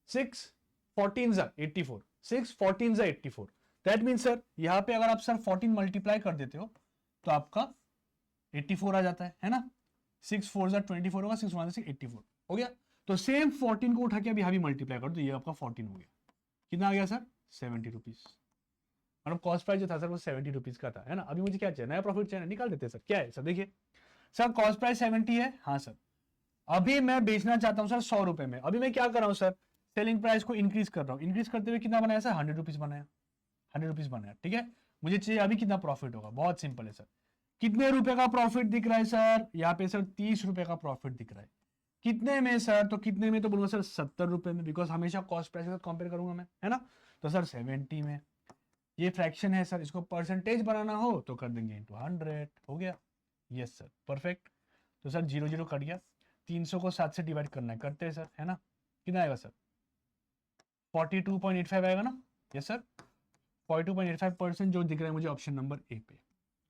6 14 जा 84, 6 14 जा 84। दैट मीन सर यहां पे अगर आप सर 14 मल्टीप्लाई कर देते हो तो आपका 84 आ जाता है ना। 6 4 जा 24 होगा, 6 1 6 84 हो गया। तो सेम 14 को उठा के अभी यहाँ मल्टीप्लाई कर दो, ये आपका 14 हो गया। कितना आ गया सर, 70 रुपीज। मतलब कॉस्ट प्राइस जो था सर वो 70 रुपीज का था, है ना। अभी मुझे क्या चाहिए, नया प्रॉफिट चाहिए, निकाल देते हैं सर। क्या है सर, देखिए सर कॉस्ट प्राइस 70 है, हाँ सर। अभी मैं बेचना चाहता हूं सर 100 रुपए में, अभी मैं क्या कर रहा हूं सर, सेलिंग प्राइस को इंक्रीज कर रहा हूं, इंक्रीज करते हुए कितना बनाया सर, 100 रुपीज बनाया, 100 रुपीज बनाया, ठीक है। मुझे चाहिए अभी कितना प्रॉफिट होगा, बहुत सिंपल है सर, कितने रुपए का प्रॉफिट दिख रहा है सर, यहाँ पे सर 30 रुपए का प्रॉफिट दिख रहा है, कितने में सर, तो कितने में तो बोलूंगा सर 70 रुपए में, बिकॉज हमेशा कॉस्ट प्राइस के साथ कंपेयर करूंगा मैं, है ना। तो सर 70 में, ये फ्रैक्शन है सर, इसको परसेंटेज बनाना हो तो कर देंगे इंटू 100, हो गया, यस सर, परफेक्ट। तो सर 0 0 कट गया, 300 को 7 से डिवाइड करना है, करते हैं सर, है ना, कितना आएगा सर, 42.85 आएगा ना, यस सर, 42.85% जो दिख रहा है मुझे ऑप्शन नंबर ए पे।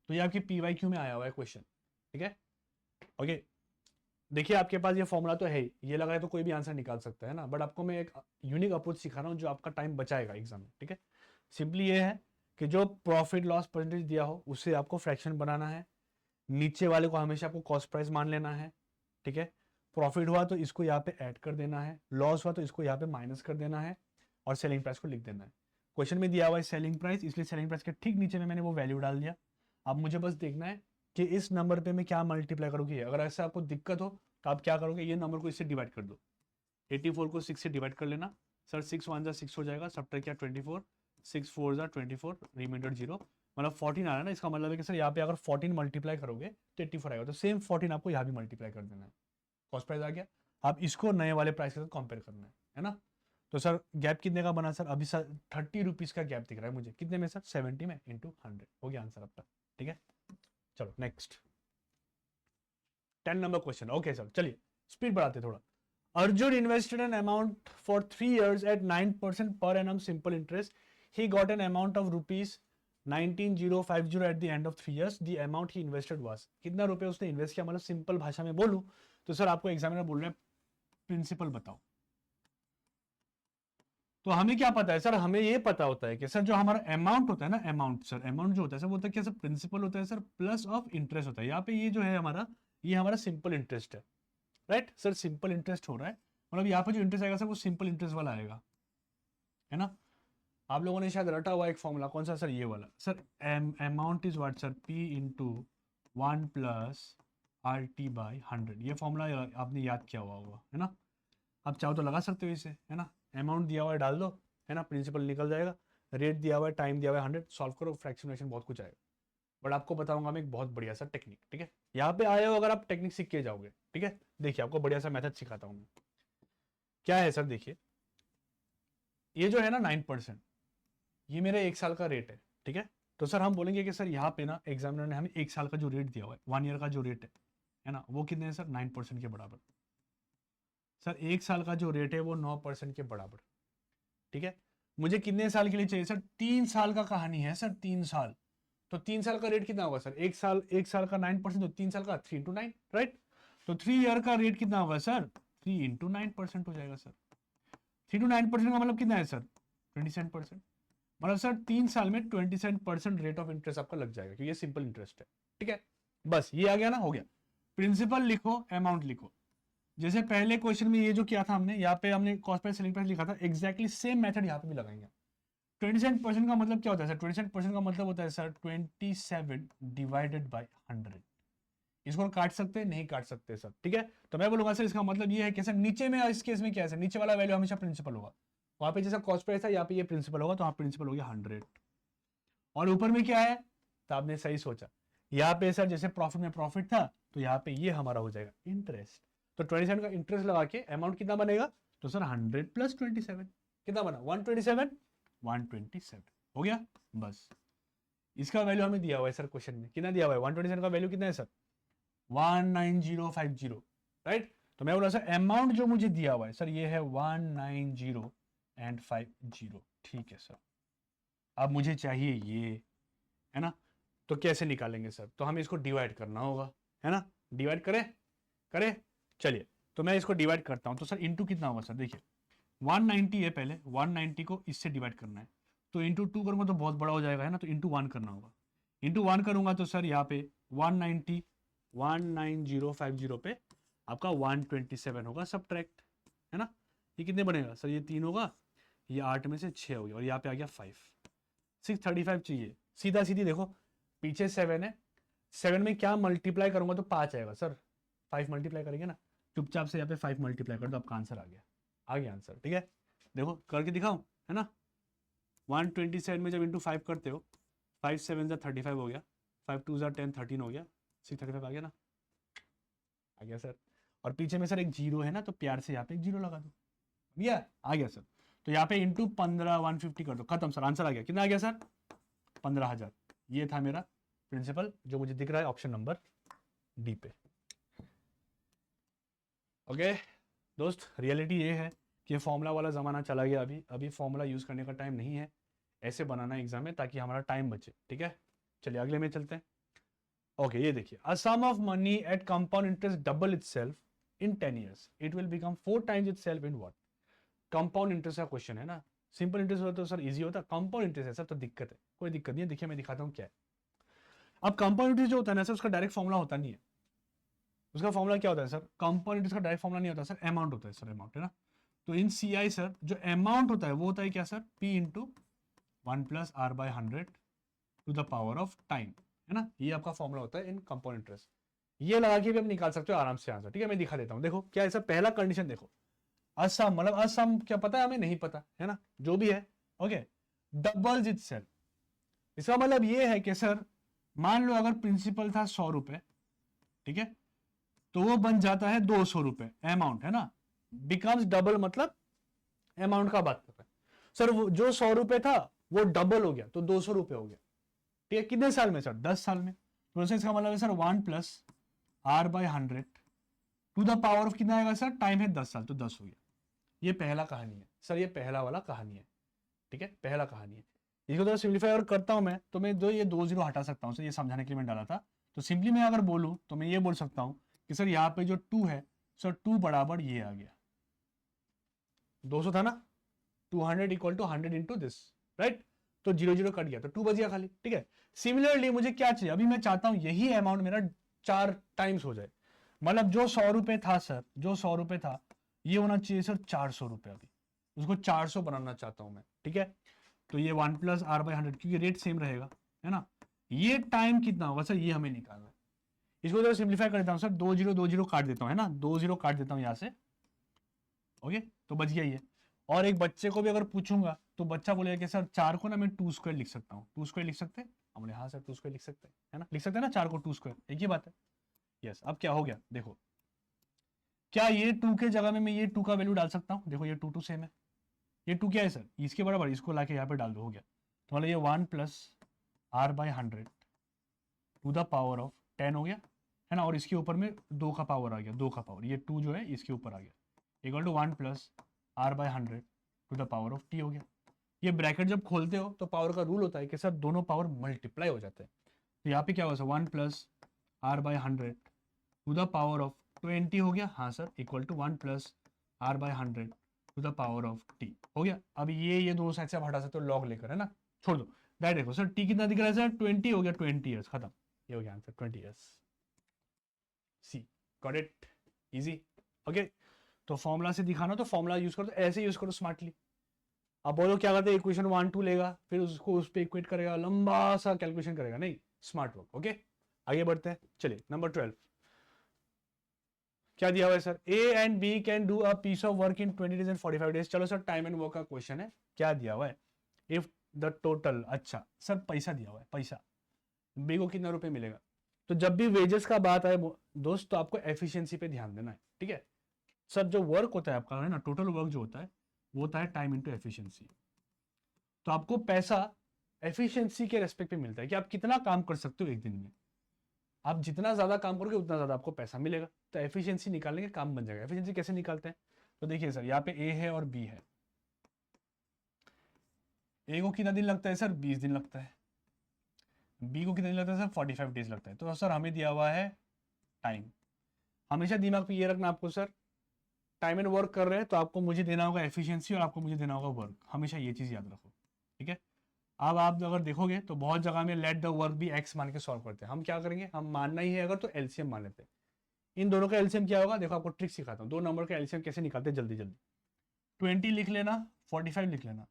तो ये आपकी PYQ में आया हुआ है क्वेश्चन, ठीक है, ओके। देखिए आपके पास ये फॉर्मूला तो है ही, ये लगा है तो कोई भी आंसर निकाल सकता है ना, बट आपको मैं एक यूनिक अप्रोच सिखा रहा हूँ जो आपका टाइम बचाएगा एग्जाम में, ठीक है। सिंपली ये है कि जो प्रॉफिट लॉस परसेंटेज दिया हो उससे आपको फ्रैक्शन बनाना है, नीचे वाले को हमेशा आपको कॉस्ट प्राइस मान लेना है, ठीक है। प्रॉफिट हुआ तो इसको यहाँ पे ऐड कर देना है, लॉस हुआ तो इसको यहाँ पे माइनस कर देना है, और सेलिंग प्राइस को लिख देना है। क्वेश्चन में दिया हुआ है सेलिंग प्राइस, इसलिए सेलिंग प्राइस के ठीक नीचे में मैंने वो वैल्यू डाल दिया। अब मुझे बस देखना है कि इस नंबर पे मैं क्या मल्टीप्लाई करूँगी, अगर ऐसा आपको दिक्कत हो तो आप क्या करोगे, ये नंबर को इससे डिवाइड कर दो, 84 को 6 से डिवाइड कर लेना सर, 6 1 6 हो जाएगा, सब्ट्रैक्ट किया 24, 6 4 24, रिमाइंडर 0, मतलब 14 आ रहा है ना, इसका मतलब है कि सर यहाँ पे अगर 14 मल्टीप्लाई करोगे तो 84 आएगा, तो सेम 14 आपको यहाँ भी मल्टीप्लाई कर देना है, कॉस्ट प्राइस आ गया। आप इसको नए वाले प्राइस के साथ कंपेयर करना है ना। तो सर गैप कितने का बना सर, अभी सर 30 रुपीज का गैप दिख रहा है मुझे, कितने में सर, 70 में इंटू 100, हो गया आंसर आपका, ठीक है। चलो next 10 number question, okay sir, चलिए स्पीड बढ़ाते थोड़ा। Arjun invested an amount for 3 years at 9% per annum simple interest. He got an amount of rupees 19,050 at the end of 3 years. The amount he invested was, कितना रुपए उसने इन्वेस्ट किया, मतलब सिंपल भाषा में बोलूं तो सर आपको एग्जामिनर बोल रहे हैं प्रिंसिपल बताओ। तो हमें क्या पता है सर, हमें ये पता होता है कि सर जो हमारा अमाउंट होता है ना, अमाउंट सर, अमाउंट जो होता है सर वो होता है क्या सर, प्रिंसिपल होता है सर प्लस ऑफ इंटरेस्ट होता है। यहाँ पे ये जो है हमारा, ये हमारा सिंपल इंटरेस्ट है, राइट सर, सिंपल इंटरेस्ट हो रहा है, मतलब यहाँ पे जो इंटरेस्ट आएगा सर वो सिंपल इंटरेस्ट वाला आएगा, है ना। आप लोगों ने शायद रटा हुआ एक फॉर्मूला, कौन सा सर, ये वाला sir, amount is what sir, P into 1 plus RT by 100, ये फॉर्मूला आपने याद किया हुआ होगा, है ना। आप चाहो तो लगा सकते हो इसे, है ना, अमाउंट दिया हुआ है डाल दो, है ना, प्रिंसिपल निकल जाएगा, रेट दिया हुआ है, टाइम दिया हुआ है 100, सॉल्व करो, फ्रैक्शनेशन बहुत कुछ आएगा। बट आपको बताऊंगा मैं एक बहुत बढ़िया सा टेक्निक, ठीक है, यहाँ पे आए हो अगर आप टेक्निक सीख के जाओगे, ठीक है। देखिए आपको बढ़िया सा मेथड सिखाता हूँ मैं, क्या है सर, देखिए ये जो है ना 9%, ये मेरा 1 साल का रेट है, ठीक है। तो सर हम बोलेंगे कि सर यहाँ पे ना एग्जामिनर ने हमें 1 साल का जो रेट दिया हुआ है, 1 ईयर का जो रेट है ना, वो कितने है सर, 9% के बराबर। सर 1 साल का जो रेट है वो 9% के बराबर, ठीक है। मुझे कितने साल के लिए चाहिए सर, 3 साल का कहानी है सर, 3 साल, तो 3 साल का रेट कितना होगा सर, 1 साल का 9%, तो 3 साल का 3 इंटू 9, राइट। तो 3 ईयर का रेट कितना होगा सर, 3 इंटू 9% हो जाएगा सर, 3 टू 9% का मतलब कितना है सर, 27%, मतलब सर 3 साल में 27% रेट ऑफ इंटरेस्ट आपका लग जाएगा, क्योंकि ये सिंपल इंटरेस्ट है, ठीक है। बस ये आ गया ना, हो गया। प्रिंसिपल लिखो, अमाउंट लिखो, जैसे पहले क्वेश्चन में ये जो किया था हमने, यहाँ पे हमने कॉस्ट प्राइस सेलिंग प्राइस लिखा था, एक्जैक्टली सेम मेथड यहाँ पे भी लगाएंगे। 27% का मतलब क्या होता है सर, 27% का मतलब होता है सर 27 डिवाइडेड बाई 100, इसको काट सकते हैं, नहीं काट सकते सर, ठीक है। तो मैं बोलूंगा सर इसका मतलब ये है कि सर नीचे में, इस केस में क्या है सर, नीचे वाला वैल्यू हमेशा प्रिंसिपल होगा, वहां पे जैसा कॉस्ट प्राइस था यहाँ पे ये प्रिंसिपल होगा, तो वहां प्रिंसिपल हो गया 100, और ऊपर में क्या है, तो आपने सही सोचा, यहाँ पे सर जैसे प्रॉफिट में प्रॉफिट था, तो यहाँ पे ये हमारा हो जाएगा इंटरेस्ट, तो 27 का इंटरेस्ट लगा के अमाउंट कितना बनेगा, तो सर 100 प्लस 27 कितना बना, 127, 127 हो गया, बस। इसका वैल्यू हमें दिया हुआ है सर, क्वेश्चन में कितना दिया हुआ है, 127 का वैल्यू कितना है सर, 19050, राइट। तो मैं बोला सर अमाउंट जो मुझे दिया हुआ है सर ये है 19050, ठीक है सर। अब मुझे चाहिए ये, है ना, तो कैसे निकालेंगे सर, तो हमें इसको डिवाइड करना होगा, है ना, डिवाइड करें, करें, चलिए। तो मैं इसको डिवाइड करता हूं, तो सर इंटू कितना होगा सर, देखिए 190 है, पहले 190 को इससे डिवाइड करना है, तो इंटू 2 करूंगा तो बहुत बड़ा हो जाएगा, है ना, तो इंटू 1 करना होगा, इंटू 1 करूंगा तो सर यहाँ पे 190 पे आपका 127 होगा सब्ट्रैक्ट, है ना। ये कितने बनेगा सर, ये 3 होगा, ये 8 में से 6 हो गया, और यहाँ पे आ गया 5, 635 चाहिए, सीधा सीधी देखो, पीछे 7 है, 7 में क्या मल्टीप्लाई करूंगा तो 5 आएगा सर, 5 मल्टीप्लाई करेंगे ना, चुपचाप से यहाँ पे 5 मल्टीप्लाई कर दो, आपका आंसर आ गया आंसर। ठीक है, देखो करके दिखाऊं, है ना। 127 में जब इंटू 5 करते हो, 5 7 जा 35 हो गया, 5 2 जा 10 13 हो गया, 6 35 आ गया ना, आ गया सर। और पीछे में सर एक जीरो है ना, तो प्यार से यहाँ पे एक जीरो लगा दो, भैया आ गया सर। तो यहाँ पे इंटू 15 150 कर दो, खत्म सर, आंसर आ गया। कितना आ गया सर? 15,000। ये था मेरा प्रिंसिपल जो मुझे दिख रहा है ऑप्शन नंबर डी पे। ओके दोस्त, रियलिटी ये है कि फॉर्मूला वाला ज़माना चला गया, अभी फॉर्मूला यूज़ करने का टाइम नहीं है। ऐसे बनाना एग्जाम में ताकि हमारा टाइम बचे। ठीक है, चलिए अगले में चलते हैं। ओके, ये देखिए, a sum of money at compound interest double itself in 10 years, it will become 4 times itself in what? Compound interest का क्वेश्चन है ना। सिंपल इंटरेस्ट होता तो सर इजी होता, कंपाउंड इंटरेस्ट है सर, तो दिक्कत है। कोई दिक्कत नहीं है, देखिए मैं दिखाता हूँ क्या है। अब कंपाउंड इंटरेस्ट जो होता है ना सर, उसका डायरेक्ट फॉर्मूला होता नहीं है। उसका फॉर्मूला क्या होता है सर? कंपाउंड इंटरेस्ट का डायरेक्ट फॉर्मूला नहीं होता सर, अमाउंट होता है सर, अमाउंट, है ना। तो इन CI सर जो अमाउंट होता है वो होता है क्या sir? P into 1 + R/100 to the power of time, है ना। ये आपका फॉर्मूला होता है इन कंपाउंड इंटरेस्ट। ये लगा के भी आप निकाल सकते हो आराम से आंसर। ठीक है, मैं दिखा देता हूँ। देखो क्या है सर, पहला कंडीशन देखो, असम, मतलब असम क्या पता है हमें? नहीं पता, है ना, जो भी है। ओके, डबल्स इटसेल्फ, इसका मतलब ये है कि सर मान लो अगर प्रिंसिपल था 100 रुपए, ठीक है, तो वो बन जाता है 200 रुपए, अमाउंट, है ना। बिकम्स डबल, मतलब अमाउंट का बात कर रहे हैं सर। वो जो 100 रुपए था वो डबल हो गया, तो 200 रुपए हो गया। ठीक है, कितने साल में सर? 10 साल में। तो इसका मतलब है sir 1 + R/100 to the power of कितना आएगा सर? टाइम है 10 साल, तो 10 हो गया। ये पहला कहानी है सर, ये पहला वाला कहानी है। ठीक है, पहला कहानी है। इसको तो सिंप्लीफाई अगर करता हूं मैं, तो मैं ये 2 0 हटा सकता हूं सर, ये समझाने के लिए मैं डाला था। तो सिंपली मैं अगर बोलूं तो मैं ये बोल सकता हूं कि सर यहाँ पे जो 2 है सर, 2 बराबर ये आ गया, 200 था ना, 200 = 100 इंटू दिस, राइट। तो 0 0 कट गया, तो 2 बच गया खाली। ठीक है, सिमिलरली मुझे क्या चाहिए? अभी मैं चाहता हूं यही अमाउंट मेरा 4 टाइम्स हो जाए। मतलब जो 100 रुपए था सर, जो 100 रुपए था, ये होना चाहिए सर 400 रुपए। अभी उसको 400 बनाना चाहता हूं मैं। ठीक है, तो ये 1 + R/100, क्योंकि रेट सेम रहेगा, है ना। ये टाइम कितना होगा सर, ये हमें निकालना है। इसको जरा सिंप्लीफाई कर देता हूं सर, 2 0 2 0 काट देता हूं, है ना, 2 0 काट देता हूं यहां से। ओके, तो बच गया ये। और एक बच्चे को भी अगर पूछूंगा तो बच्चा बोलेगा कि सर 4 को ना मैं 2² लिख सकता हूँ। 2² लिख सकते हैं? हमने हाँ सर 2² लिख सकते हैं, है ना, लिख सकते हैं ना 4 को 2², एक ही बात है। यस, अब क्या हो गया देखो, क्या ये 2 के जगह में मैं ये 2 का वैल्यू डाल सकता हूँ? देखो ये 2 2 सेम है, ये 2 क्या है सर? इसके बराबर, इसको लाके यहाँ पे डाल दो, हो गया। तो मतलब ये 1 + R/100 to the power of 10 हो गया, है ना। और इसके ऊपर में 2 का पावर आ गया, 2 का पावर, ये 2 जो है इसके ऊपर आ गया, equal to 1 + R/100 to the power of t हो गया। ये ब्रैकेट जब खोलते हो तो पावर का रूल होता है कि सर दोनों पावर मल्टीप्लाई हो जाते हैं। तो यहाँ पे क्या होगा sir, 1 + R/100 to the power of 20 हो गया, हाँ sir, equal to 1 + R/100 to the power of t हो गया। अब ये दोनों साइड से आप हटा सकते हो लॉग लेकर, है ना, छोड़ दो। दैट देखो सर, t कितना दिख रहा है सर? 20 हो गया, 20 ईयर्स, खत्म। ये हो गया answer, 20 years. See, got it, easy. Okay, तो फॉर्मूला से दिखाना, तो फॉर्मूला यूज करो, तो ऐसे यूज करो स्मार्टली। अब बोलो क्या करते हैं, इक्वेशन 1 2 लेगा, फिर उसको उस पर इक्वेट करेगा, लंबा सा कैलकुलेशन करेगा, नहीं, स्मार्ट वर्क। ओके, आगे बढ़ते हैं। चलिए नंबर 12, क्या दिया हुआ है sir? A and B can do a piece of work in 20 days and 45 days। चलो सर, टाइम एंड वर्क का क्वेश्चन है, क्या दिया हुआ है? इफ द टोटल, अच्छा सर पैसा दिया हुआ है, पैसा बी को कितना रुपए मिलेगा? तो जब भी वेजेस का बात आए दोस्त, तो आपको एफिशिएंसी पे ध्यान देना है। ठीक है सर, जो वर्क होता है आपका, है ना, टोटल वर्क जो होता है वो होता है टाइम इंटू एफिशिएंसी। तो आपको पैसा एफिशिएंसी के रेस्पेक्ट पे मिलता है कि आप कितना काम कर सकते हो एक दिन में। आप जितना ज्यादा काम करोगे उतना ज्यादा आपको पैसा मिलेगा। तो एफिशिएंसी निकालने के काम बन जाएगा। एफिशिएंसी कैसे निकालते हैं? तो देखिए सर, यहाँ पे ए है और बी है। ए को कितना दिन लगता है सर? 20 दिन लगता है। बी को कितना दिन लगता है सर? 45 डेज लगता है। तो सर हमें दिया हुआ है टाइम। हमेशा दिमाग पे ये रखना आपको सर, टाइम एंड वर्क कर रहे हैं तो आपको मुझे देना होगा एफिशिएंसी और आपको मुझे देना होगा वर्क। हमेशा ये चीज़ याद रखो, ठीक है। अब आप अगर देखोगे तो बहुत जगह में लेट द वर्क भी एक्स मान के सॉल्व करते हैं। हम क्या करेंगे, हम मानना ही है अगर तो एलसीएम मान लेते हैं। इन दोनों का एलसीएम क्या होगा? देखो आपको ट्रिक सिखाता हूँ। दो नंबर का एलसीएम कैसे निकालते हैं, जल्दी जल्दी। 20 लिख लेना, 45 लिख लेना,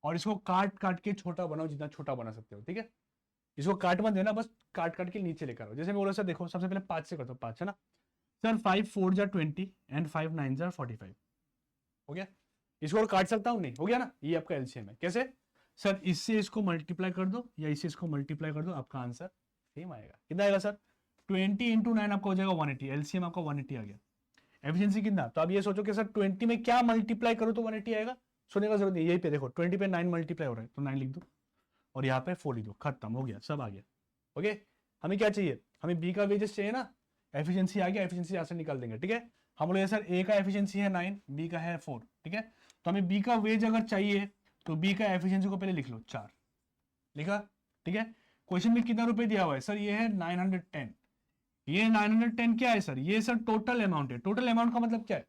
और इसको काट काट के छोटा बनाओ, जितना छोटा बना सकते हो, ठीक है। इसको काट मत देना, बस काट काट के नीचे लेकर आओ। जैसे मैं बोला सर, देखो सबसे पहले 5 से करता हूँ, 5 है ना, सर 5 4 जा 20 एंड 5 9 जा 45 हो गया। इसको और काट सकता हूँ नहीं, हो गया ना, ये आपका एलसीएम है। कैसे सर, इससे इसको मल्टीप्लाई कर दो या इससे इसको मल्टीप्लाई कर दो, आपका आंसर सेम आएगा। कितना आएगा सर, 20 इंटू 9 आपका हो जाएगा 180, एलसीएम आपका 180 आ गया। एफिशिएंसी कितना, तो अब ये सोचो कि सर 20 में क्या मल्टीप्लाई करो तो 180 आएगा, सोचने का जरूरत नहीं, यही पे देखो 20 पे 9 मल्टीप्लाई हो रहा है तो 9 लिख दो और यहाँ पे 4 लिख दो, खत्म हो गया, सब आ गया। ओके, हमें क्या चाहिए, हमें बी का वेजेस चाहिए ना, एफिशिएंसी आ गया, एफिशिएंसी यहाँ से निकाल देंगे। ठीक है, हम बोले सर ए का एफिशिएंसी है 9, बी का है 4, ठीक है, तो हमें बी का वेज अगर चाहिए तो बी का एफिशिएंसी को पहले लिख लो 4, लिखा, ठीक है। क्वेश्चन में कितना रुपए दिया हुआ है सर, ये है 910, ये 910 क्या है सर, ये सर टोटल अमाउंट है। टोटल अमाउंट का मतलब क्या है,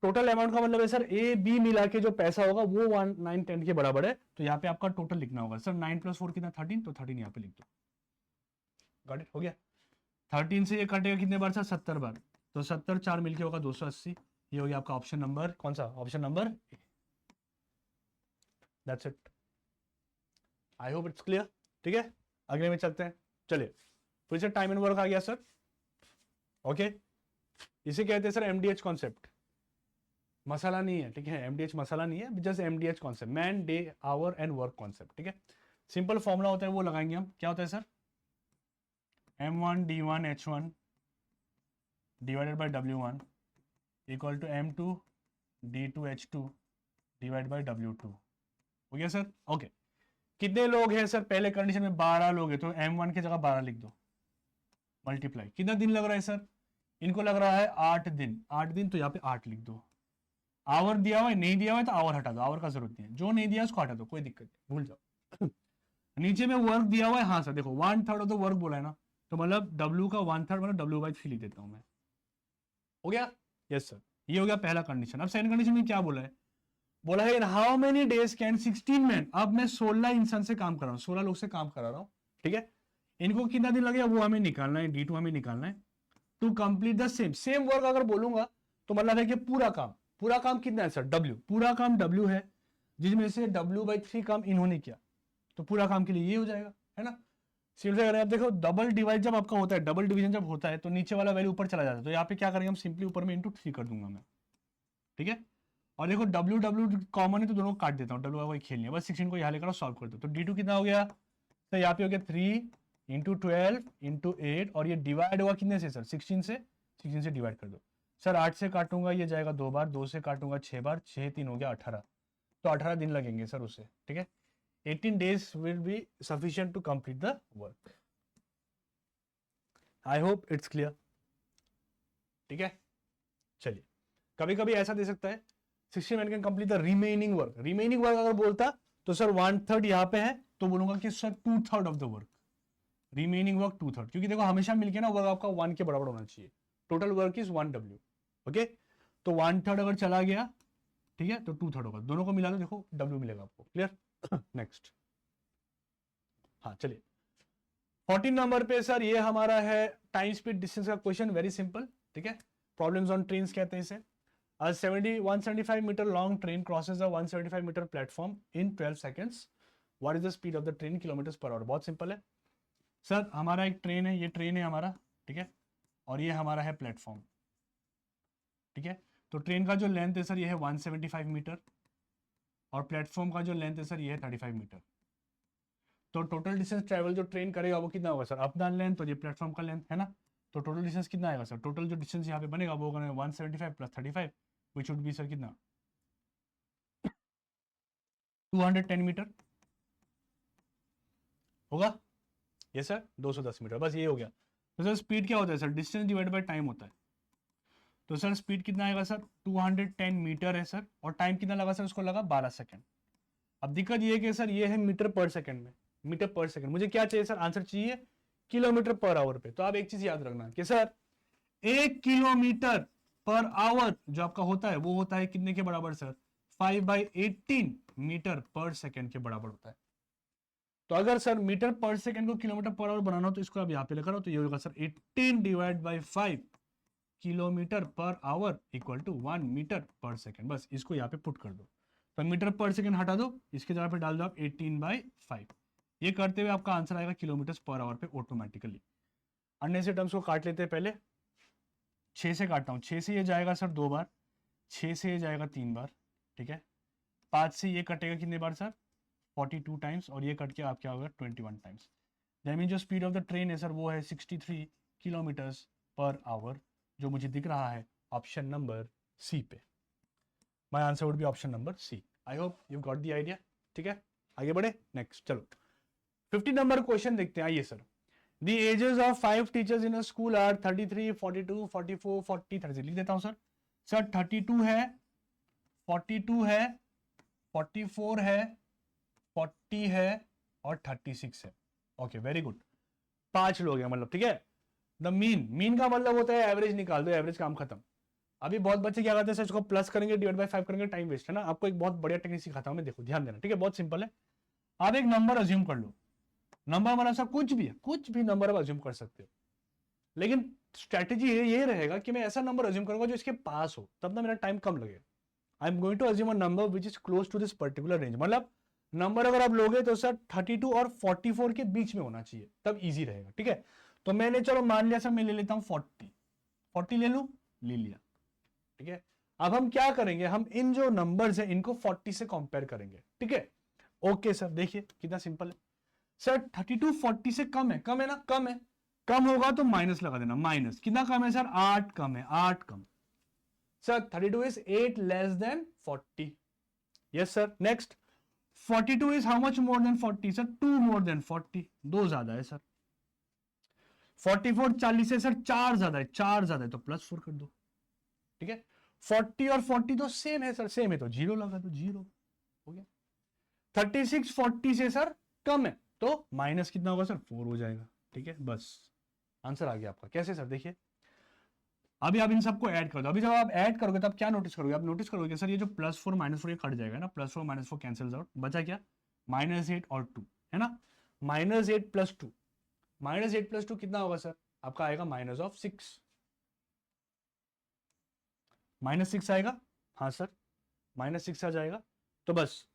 टोटल अमाउंट का मतलब है सर ए बी मिला के जो पैसा होगा वो 910 के बराबर है, तो यहाँ पे आपका टोटल लिखना होगा सर 9 + 4 कितना 13, तो 13 यहाँ पे लिख दो। गॉट इट, हो गया। 13 से ये कटेगा कितने बार सर, 70 बार, तो 70 4 मिलके होगा 280, ये हो गया आपका ऑप्शन नंबर कौन सा, option number, that's it. I hope it's clear. ठीक है, अगले में चलते हैं, चलिए फिर से टाइम एंड वर्क आ गया सर। ओके, इसे कहते हैं सर एमडीएच कॉन्सेप्ट, मसाला नहीं है, ठीक है, एमडीएच मसाला नहीं है, just MDH concept, man day our and work concept. ठीक है, सिंपल फॉर्मूला होता है वो लगाएंगे हम, क्या होता है sir, m1 d1 h1 divided by w1 equal to m2 d2 h2 divide by w2। हो गया सर। ओके, कितने लोग हैं सर, पहले कंडीशन में 12 लोग हैं, तो m1 की जगह 12 लिख दो, मल्टीप्लाई, कितना दिन लग रहा है सर, इनको लग रहा है 8 दिन, 8 दिन तो यहाँ पे 8 लिख दो। आवर दिया हुआ है, नहीं दिया हुआ है तो आवर हटा दो, आवर का जरूरत नहीं है, जो नहीं दिया उसको हटा दो, कोई दिक्कत नहीं, भूल जाओ। नीचे में वर्क दिया हुआ है, हाँ सर देखो 1/3 तो वर्क बोला है ना, तो मतलब W का 1/3 मतलब W/3 लिख देता हूं मैं। हो गया, यस सर, ये हो गया पहला कंडीशन। अब सेकंड कंडीशन में क्या बोला है, बोला है in how many days can 16 man, अब मैं 16 इंसान से काम कर रहा हूँ, 16 लोग से काम करा रहा हूँ, ठीक है, इनको कितना दिन लगेगा वो हमें निकालना है, D2 हमें निकालना है, to complete the same work अगर बोलूंगा तो मतलब है कि पूरा काम कितना है सर, W, पूरा काम W है, जिसमें से W/3 काम इन्होंने किया, तो पूरा काम के लिए ये हो जाएगा, है ना। सिंपल करें, आप देखो डबल डिवाइड जब आपका होता है, डबल डिवीजन जब होता है तो नीचे वाला वैल्यू ऊपर चला जाता है, तो यहाँ पे क्या करेंगे हम, सिंपली ऊपर में × 3 कर दूंगा मैं, ठीक है। और देखो W कॉमन है तो दोनों को काट देता हूँ, W वही खेलनी है, बस 16 को यहाँ लेकर सॉल्व कर दो, तो D2 कितना हो गया, तो यहाँ पे हो गया 3 × 12 × 8, और ये डिवाइड हुआ कितने से सर, 16 से डिवाइड कर दो सर, 8 से काटूंगा ये जाएगा 2 बार, 2 से काटूंगा 6 बार, 6 3 हो गया 18, तो 18 दिन लगेंगे सर उससे, ठीक है। 18 days will be sufficient to complete the work. I hope it's clear. ठीक है, चलिए, कभी कभी ऐसा दे सकता है 16 man can complete the remaining work, remaining work अगर बोलता तो सर 1/3 यहाँ पे है, तो बोलूंगा कि sir 2/3 of the work, remaining work 2/3, क्योंकि देखो हमेशा मिलके ना वर्क आपका 1 के बराबर होना चाहिए, total work is 1W, okay, तो 1/3 अगर चला गया, ठीक है, तो 2/3 होगा, दोनों को मिला दो, देखो W मिलेगा आपको, क्लियर। नेक्स्ट, हाँ चलिए 14 नंबर पे सर ये हमारा है टाइम स्पीड डिस्टेंस का क्वेश्चन, वेरी सिंपल, ठीक है, प्रॉब्लम्स ऑन ट्रेन्स कहते हैं इसे। 175 metre long train crosses a 175 metre platform in 12 seconds, what is the speed of the train kilometre per hour. बहुत सिंपल है सर, हमारा एक ट्रेन है, ये ट्रेन है हमारा, ठीक है, और ये हमारा है प्लेटफॉर्म, ठीक है, तो ट्रेन का जो लेंथ है सर ये है 175 मीटर, और प्लेटफॉर्म का जो लेंथ है सर ये है 35 मीटर, तो टोटल डिस्टेंस ट्रैवल जो ट्रेन करेगा वो कितना होगा सर, अपना लेंथ और ये प्लेटफॉर्म का लेंथ है ना, तो टोटल डिस्टेंस कितना आएगा सर, टोटल जो डिस्टेंस यहाँ पे बनेगा वो होगा 175 + 35, विच वुड बी सर कितना 210 मीटर होगा, ये सर 210 मीटर, बस ये हो गया। तो सर स्पीड क्या होता है sir, distance divide by time होता है, तो सर स्पीड कितना आएगा सर 210 मीटर है सर, और टाइम कितना लगा सर, उसको लगा 12 सेकेंड। अब दिक्कत ये है कि सर ये है मीटर पर सेकंड में, मीटर पर सेकंड, मुझे क्या चाहिए सर, आंसर चाहिए किलोमीटर पर आवर पे, तो आप एक चीज याद रखना कि सर 1 किलोमीटर पर आवर जो आपका होता है वो होता है कितने के बराबर सर, 5/18 मीटर पर सेकंड के बराबर होता है। तो अगर सर मीटर पर सेकंड को किलोमीटर पर आवर बनाना हो तो इसको आप यहाँ पे लेकर आओ, तो ये होगा sir 18 / 5 kilometre per hour equal to 1 metre per second, बस इसको यहाँ पे पुट कर दो, तो मीटर पर सेकंड हटा दो, इसके जगह पे डाल दो आप 18/5, ये करते हुए आपका आंसर आएगा किलोमीटर पर आवर पे ऑटोमेटिकली। अन्य से टर्म्स को काट लेते हैं पहले, 6 से काटता हूँ, 6 से ये जाएगा सर 2 बार, 6 से ये जाएगा 3 बार, ठीक है। 5 से ये कटेगा कितने बार सर, 42 टाइम्स, और ये कट के आप क्या होगा 21 टाइम्स। दैट मीन जो स्पीड ऑफ द ट्रेन है सर वो है 63 किलोमीटर्स पर आवर, जो मुझे दिख रहा है ऑप्शन नंबर सी पे। My answer would be option number C. I hope you got the idea, ठीक है। आगे बढ़े नेक्स्ट, चलो 50 नंबर क्वेश्चन देखते हैं। आइए sir, The ages of 5 teachers in a school are 33, 42, 44, 40, 30। लिख देता हूं सर। सर 32 है, 42 है, 44 है, 40 है और 36 है। ओके वेरी गुड, 5 लोग हैं मतलब, ठीक है। द मीन का मतलब होता है एवरेज निकाल दो, एवरेज काम खत्म। अभी बहुत बच्चे क्या करते हैं सर, इसको प्लस करेंगे डिवाइड बाय 5 करेंगे, टाइम वेस्ट है ना। आपको एक बहुत बढ़िया टेक्निक सिखाता हूं मैं, देखो ध्यान देना, ठीक है। बहुत सिंपल है, आप एक नंबर अज्यूम कर लो। नंबर मतलब सब कुछ भी है, कुछ भी नंबर आप अज्यूम कर सकते हो, लेकिन स्ट्रेटेजी ये रहेगा कि मैं ऐसा नंबर अज्यूम करूंगा जो इसके पास हो, तब ना मेरा टाइम कम लगेगा। I am going to assume a number which is close to this particular range. मतलब नंबर अगर आप लोगे तो सर 32 और 44 के बीच में होना चाहिए, तब इजी रहेगा, ठीक है। तो मैंने चलो मान लिया सर, मैं ले लेता हूं 40 ले लूं, ले लिया, ठीक है। अब हम क्या करेंगे, हम इन जो नंबर्स है इनको 40 से कंपेयर करेंगे, ठीक है। ओके सर, देखिए कितना सिंपल है सर। 32 40 से कम है, कम है ना, कम है। कम होगा तो माइनस लगा देना, माइनस कितना कम है सर, 8 कम है, 8 कम। Sir 32 is 8 less than 40। Yes sir. Next 42 is how much more than 40 sir, 2 more than 40, 2 ज्यादा है सर। 44 40 है सर, 4 ज्यादा है, 4 ज्यादा है तो +4 कर दो, ठीक है। 40 और 40 तो सेम है सर, सेम है तो 0 लगा दो, 0 हो गया। 36 40 से सर कम है तो माइनस कितना होगा सर, 4 हो जाएगा, ठीक है। बस आंसर आ गया आपका। कैसे सर, देखिए अभी आप इन सबको ऐड कर दो। अभी जब आप ऐड करोगे तब क्या नोटिस करोगे, आप नोटिस करोगे सर ये जो +4 -4 ये कट जाएगा ना, +4 -4 कैंसिल्स आउट, बचा क्या, -8 और 2 है ना। -8 + 2, -8 + 2 कितना होगा सर, आपका आएगा -6, -6 आएगा, हाँ सर -6 आ जाएगा। तो बस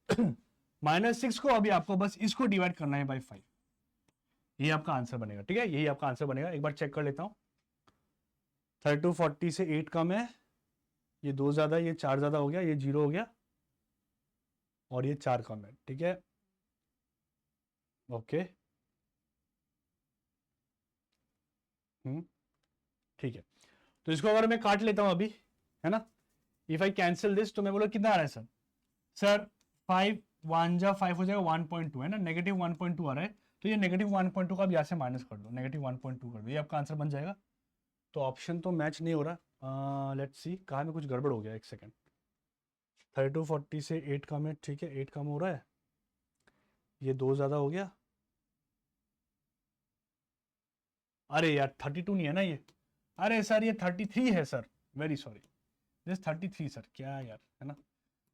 -6 को अभी आपको बस इसको डिवाइड करना है बाई 5, ये आपका आंसर बनेगा, ठीक है। यही आपका आंसर बनेगा। एक बार चेक कर लेता हूं, 32 40 से 8 कम है, ये 2 ज्यादा, ये 4 ज्यादा हो गया, ये 0 हो गया और ये 4 कम है, ठीक है। ओके ठीक है। तो इसको अगर मैं काट लेता हूं अभी, है ना, इफ आई कैंसिल दिस, तो मैं बोला कितना आ रहा है सर, सर 5 1 जा 5 हो जाएगा, 1.2 है ना, -1.2 आ रहा है। तो ये -1.2 का अब यहाँ से माइनस कर दो, -1.2 कर दो, ये आपका आंसर बन जाएगा। तो ऑप्शन तो मैच नहीं हो रहा, लेट्स सी कहाँ में कुछ गड़बड़ हो गया, एक सेकेंड। 32 40 से 8 कम है, ठीक है, 8 कम हो रहा है, ये 2 ज़्यादा हो गया। अरे यार 32 नहीं है ना ये, अरे सर ये 33 है sir, very sorry, this 33 sir, क्या यार, है ना।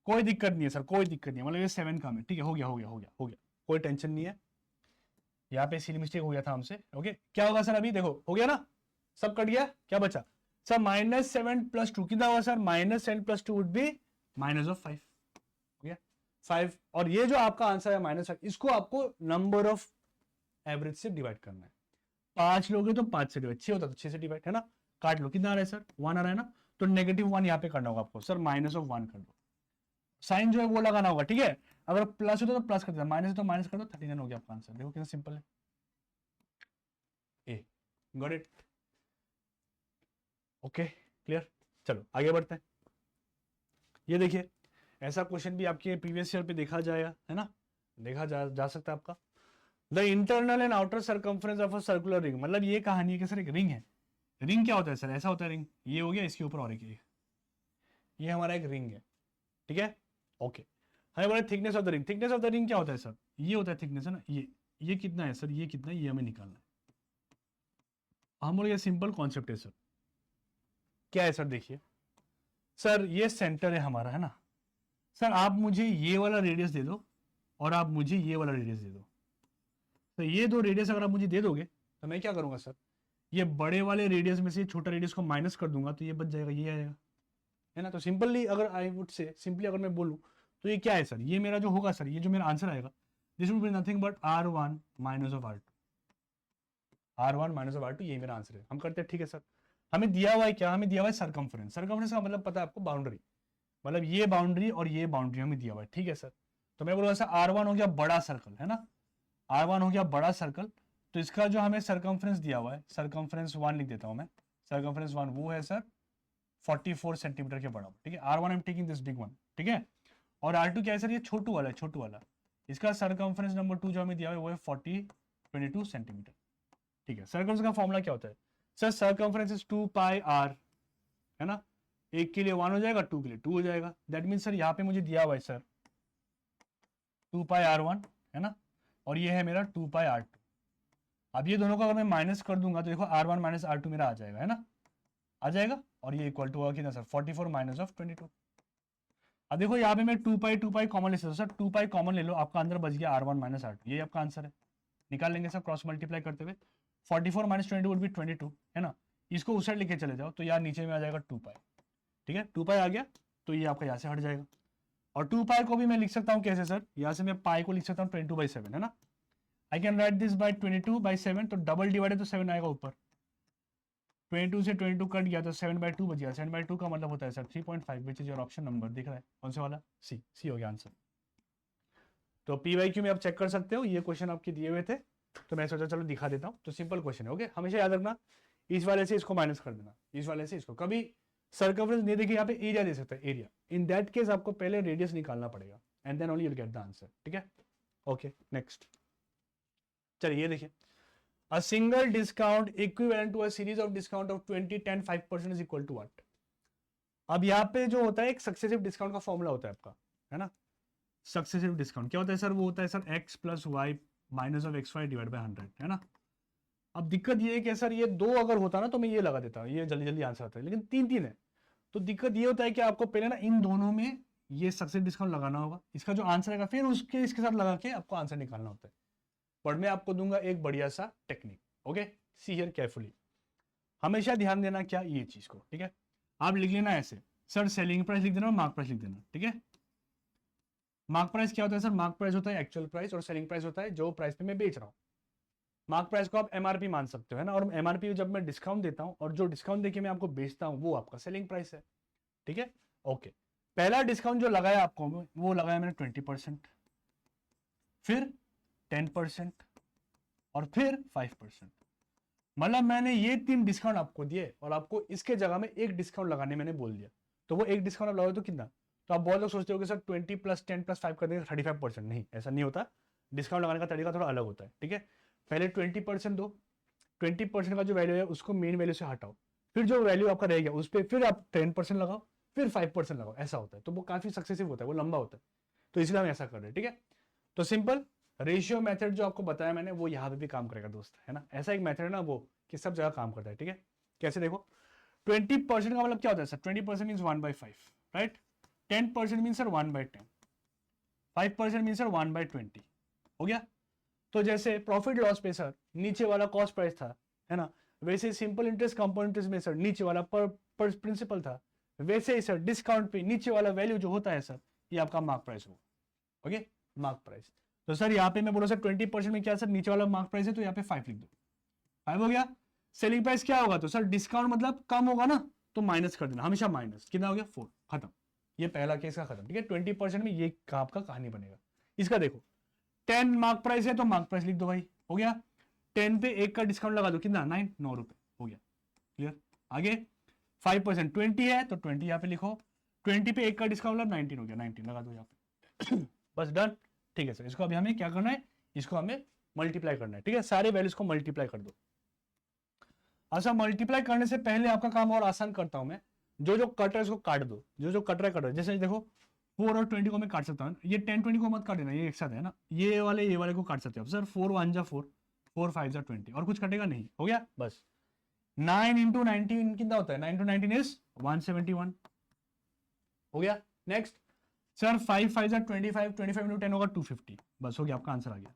कोई दिक्कत नहीं है सर, कोई दिक्कत नहीं है, मतलब ये 7 कम है, ठीक है, हो गया हो गया हो गया हो गया, कोई टेंशन नहीं है। यहाँ पे सिली मिस्टेक हो गया था हमसे। ओके क्या होगा सर, अभी देखो हो गया ना, सब कट गया, क्या बचा सर, -7 + 2 कितना होगा सर, -7 + 2 वुड बी -5, हो गया 5। और ये जो आपका आंसर है -5, इसको आपको नंबर ऑफ एवरेज से डिवाइड करना है। 5 लोगे तो 5 से डिवाइड, 6 होता तो 6 से डिवाइड, है ना। काट लो, कितना आ रहा है सर, 1 आ रहा है ना, तो -1 यहाँ पे करना होगा आपको सर, -1 कर दो, साइन जो है वो लगाना होगा, ठीक है। अगर प्लस होता तो प्लस कर देना, माइनस है तो माइनस कर दो, 39 हो गया आपका आंसर। देखो कितना सिंपल है, ए गॉट इट। ओके क्लियर, चलो आगे बढ़ते हैं। ये देखिए ऐसा क्वेश्चन भी आपके प्रीवियस ईयर पे देखा जाएगा, है ना, देखा जा सकता है आपका। The internal and outer circumference of a circular ring, मतलब ये कहानी है कि सर एक रिंग है। रिंग क्या होता है सर, ऐसा होता है रिंग, ये हो गया, इसके ऊपर और एक ये हमारा एक रिंग है, ठीक है। ओके हमें बोले thickness of the ring, thickness of the ring क्या होता है सर, ये होता है थिकनेस, है ना, ये कितना है सर, ये कितना है, ये हमें निकालना है। हम बोले ये सिंपल कॉन्सेप्ट है सर, क्या है सर, देखिए सर ये सेंटर है हमारा, है ना। सर आप मुझे ये वाला रेडियस दे दो और आप मुझे ये वाला रेडियस दे दो, तो ये दो रेडियस अगर आप मुझे दे दोगे तो मैं क्या करूंगा सर, ये बड़े वाले रेडियस में से छोटा रेडियस को माइनस कर दूंगा, तो ये बच जाएगा, ये आएगा, है ना। तो सिंपली अगर आई वुड से, सिंपली अगर मैं बोलूं तो ये क्या है सर, ये मेरा जो होगा सर, ये जो मेरा आंसर आएगा, this would be nothing but R1 - R2, R1 - R2, ये मेरा आंसर है। हम करते हैं, ठीक है सर, हमें दिया हुआ है क्या, हमें दिया हुआ है सरकमफ्रेंस। सरकमफ्रेंस का मतलब पता है आपको, बाउंड्री, मतलब ये बाउंड्री और ये बाउंड्री हमें दिया हुआ है, ठीक है सर। तो मैं बोलूँगा सर R1 हो गया बड़ा सर्कल, है ना, R1 हो गया बड़ा सर्कल, तो इसका जो हमें सरकमफ्रेंस दिया हुआ है, सरकमफ्रेंस 1 लिख देता हूं मैं, सरकमफ्रेंस 1 वो है सर 44 सेंटीमीटर के बराबर, ठीक है। R1 I am taking this big one, ठीक है। और R2 क्या है सर, ये छोटू वाला है, छोटू वाला, इसका सरकमफ्रेंस नंबर 2 जो हमें दिया हुआ है वो है 22 सेंटीमीटर, ठीक है। सरकमफ्रेंस का फॉर्मूला क्या होता है sir, circumference is 2 pi r, है ना, एक के लिए 1 हो जाएगा, 2 के लिए 2 हो जाएगा। दैट मीन सर यहाँ पे मुझे दिया हुआ है सर 2 पाई r1, है ना, और ये है मेरा 2 पाई r2। अब ये दोनों को अगर मैं माइनस कर दूंगा तो देखो R1 माइनस R2 मेरा आ जाएगा, है ना, आ जाएगा, और ये इक्वल टू होगा कितना सर 44 माइनस ऑफ 22। अब देखो यहाँ पे मैं 2 पाई कॉमन ले सकता हूँ सर, 2 पाई कॉमन ले लो, आपका अंदर बच गया R1 माइनस R2, ये आपका आंसर है। निकाल लेंगे सर क्रॉस मल्टीप्लाई करते हुए, 44 माइनस 22 वुड बी 22, है ना, इसको उस साइड लेके चले जाओ तो यार नीचे में आ जाएगा 2 पाई, ठीक है, 2 पाई आ गया तो ये आपका यहाँ से हट जाएगा। और 2 पाई को भी मैं लिख सकता हूँ कैसे सर, यहाँ से मैं पाई को लिख सकता हूँ 22/7, है ना, I can write this by 22/7, तो डबल डिवाइडेड तो 7 आएगा ऊपर, 22 से 22 कट गया तो 7/2 बच गया। 7/2 का मतलब होता है sir 3.5, which is your option number, दिख रहा है कौन सा वाला, सी हो गया आंसर। तो PYQ में आप चेक कर सकते हो, ये क्वेश्चन आपके दिए हुए थे तो मैं सोचा चलो दिखा देता हूँ। तो सिंपल क्वेश्चन है, ओके, हमेशा याद रखना इस वाले से इसको माइनस कर देना, इस वाले से इसको, कभी सर्कमफ्रेंस नहीं देखिए यहाँ पे एरिया दे सकता है, एरिया, इन दैट केस आपको पहले रेडियस निकालना पड़ेगा and then only you get the answer, ठीक है। ओके नेक्स्ट, चलिए ये देखिए, a single discount equivalent to a series of discount of 20, 10, 5% is equal to what? अब यहाँ पे जो होता है एक सक्सेसिव डिस्काउंट का फॉर्मूला होता है आपका, है ना, सक्सेसिव डिस्काउंट क्या होता है सर, वो होता है sir x plus Y minus of XY divide by 100, है ना। अब दिक्कत ये है कि सर ये 2 अगर होता ना तो मैं ये लगा देता, ये जल्दी जल्दी आंसर आता है, लेकिन 3 है, तो दिक्कत ये होता है कि आपको पहले ना इन दोनों में ये सक्सेसिव डिस्काउंट लगाना होगा, इसका जो आंसर आएगा फिर उसके इसके साथ लगा के आपको आंसर निकालना होता है। पर मैं आपको दूंगा एक बढ़िया सा technique, okay, see here carefully, हमेशा ध्यान देना क्या ये चीज को, ठीक है। आप लिख लेना ऐसे सर, सेलिंग प्राइस लिख देना और मार्क प्राइस लिख देना, ठीक है। मार्क प्राइस क्या होता है सर, मार्क प्राइस होता है एक्चुअल प्राइस और सेलिंग प्राइस होता है जो प्राइस पे मैं बेच रहा हूँ। मार्क प्राइस को आप MRP मान सकते हो, है ना, और MRP जब मैं डिस्काउंट देता हूँ और जो डिस्काउंट देके मैं आपको बेचता हूँ वो आपका सेलिंग प्राइस है, ठीक है। ओके, पहला डिस्काउंट जो लगाया आपको वो लगाया मैंने 20%, फिर 10% और फिर 5%, मतलब मैंने ये 3 डिस्काउंट आपको दिए और आपको इसके जगह में एक डिस्काउंट लगाने मैंने बोल दिया, तो वो एक डिस्काउंट आप लगाओ तो कितना, तो आप बहुत लोग सोचते हो कि सर 20 + 10 + 5 कर देंगे 35%, नहीं ऐसा नहीं होता, डिस्काउंट लगाने का तरीका थोड़ा अलग होता है, ठीक है। पहले 20% दो, 20% का जो वैल्यू है उसको मेन वैल्यू से हटाओ, फिर जो वैल्यू आपका रह गया उस पर फिर आप 10% लगाओ, फिर 5% लगाओ, ऐसा होता है, तो वो काफी सक्सेसिव होता है, वो लंबा होता है, तो इसलिए हम ऐसा कर रहे हैं, ठीक है। तो सिंपल रेशियो मेथड जो आपको बताया मैंने वो यहाँ पे भी काम करेगा दोस्त, है ना, ऐसा एक मेथड है ना वो कि सब जगह काम करता है, ठीक है। कैसे देखो, 20% का मतलब क्या होता है sir, 20% means 1/5, right, 10% means sir 1/10, 5% means sir 1/20, हो गया। तो जैसे प्रॉफिट लॉस पे सर नीचे वाला कॉस्ट प्राइस था, है ना, वैसे सिंपल इंटरेस्ट कंपाउंड इंटरेस्ट में सर नीचे वाला पर प्रिंसिपल था, वैसे ही सर डिस्काउंट पे नीचे वाला वैल्यू जो होता है सर ये आपका मार्क प्राइस होगा, ओके, मार्क प्राइस। तो सर यहाँ पे मैं बोला सर 20% में क्या सर नीचे वाला मार्क प्राइस है तो यहाँ पे 5 लिख दो, 5 हो गया। सेलिंग प्राइस क्या होगा, तो सर डिस्काउंट मतलब कम होगा ना तो माइनस कर देना, हमेशा माइनस, कितना हो गया 4, खत्म, ये पहला केस का खत्म, ठीक है। 20% में ये आपका कहानी बनेगा। इसका देखो 10 मार्क प्राइस है तो मार्क प्राइस लिख दो भाई, हो गया, 10 पे 1 का डिस्काउंट लगा दो, कितना 9 रुपए, हो गया, क्लियर। आगे 5% 20 है तो 20 यहाँ पे लिखो, 20 पे 1 का डिस्काउंट मतलब 19 हो गया, 19 लगा दो यहाँ पे बस डन, ठीक है सर। इसको अभी हमें क्या करना है, इसको हमें मल्टीप्लाई करना है, ठीक है, सारे वैल्यूज को मल्टीप्लाई कर दो। अच्छा, मल्टीप्लाई करने से पहले आपका काम और आसान करता हूं मैं, जो जो कट रहा है उसको काट दो, जो जो कट रहा है कट रहा है, जैसे देखो 4 और 20 को मैं काट सकता हूँ, ये 10 20 को मत काट देना, ये एक साथ है ना, ये वाले को काट सकते हो सर, 4 1 जा 4, 4 5 जा 20, और कुछ कटेगा नहीं, हो गया बस। 9 × 19 कितना होता है, 9 × 19 इज 171, हो गया। नेक्स्ट सर 5 5 जा 25, 25 × 10 होगा 250, बस हो गया, आपका आंसर आ गया।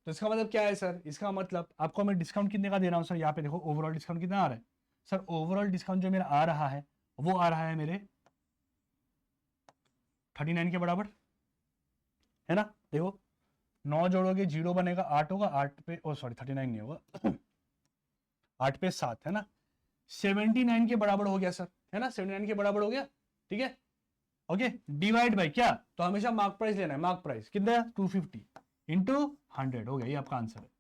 तो इसका मतलब क्या है सर, इसका मतलब आपको मैं डिस्काउंट कितने का दे रहा हूं सर, यहाँ पे देखो ओवरऑल डिस्काउंट कितना आ रहा है सर, ओवरऑल डिस्काउंट जो मेरा आ रहा है वो आ रहा है मेरे 39 के बराबर, है ना। देखो 9 जोड़ोगे 0 बनेगा, 8 होगा, 8 पे ओ सॉरी 39 नहीं होगा 8 पे 7, है ना, 79 के बराबर हो गया सर, है ना, 79 के बराबर हो गया, ठीक है, ओके, डिवाइड बाय क्या, तो हमेशा मार्क प्राइस लेना है, मार्क प्राइस कितना है 250 इंटू 100 हो गया, ये आपका आंसर है,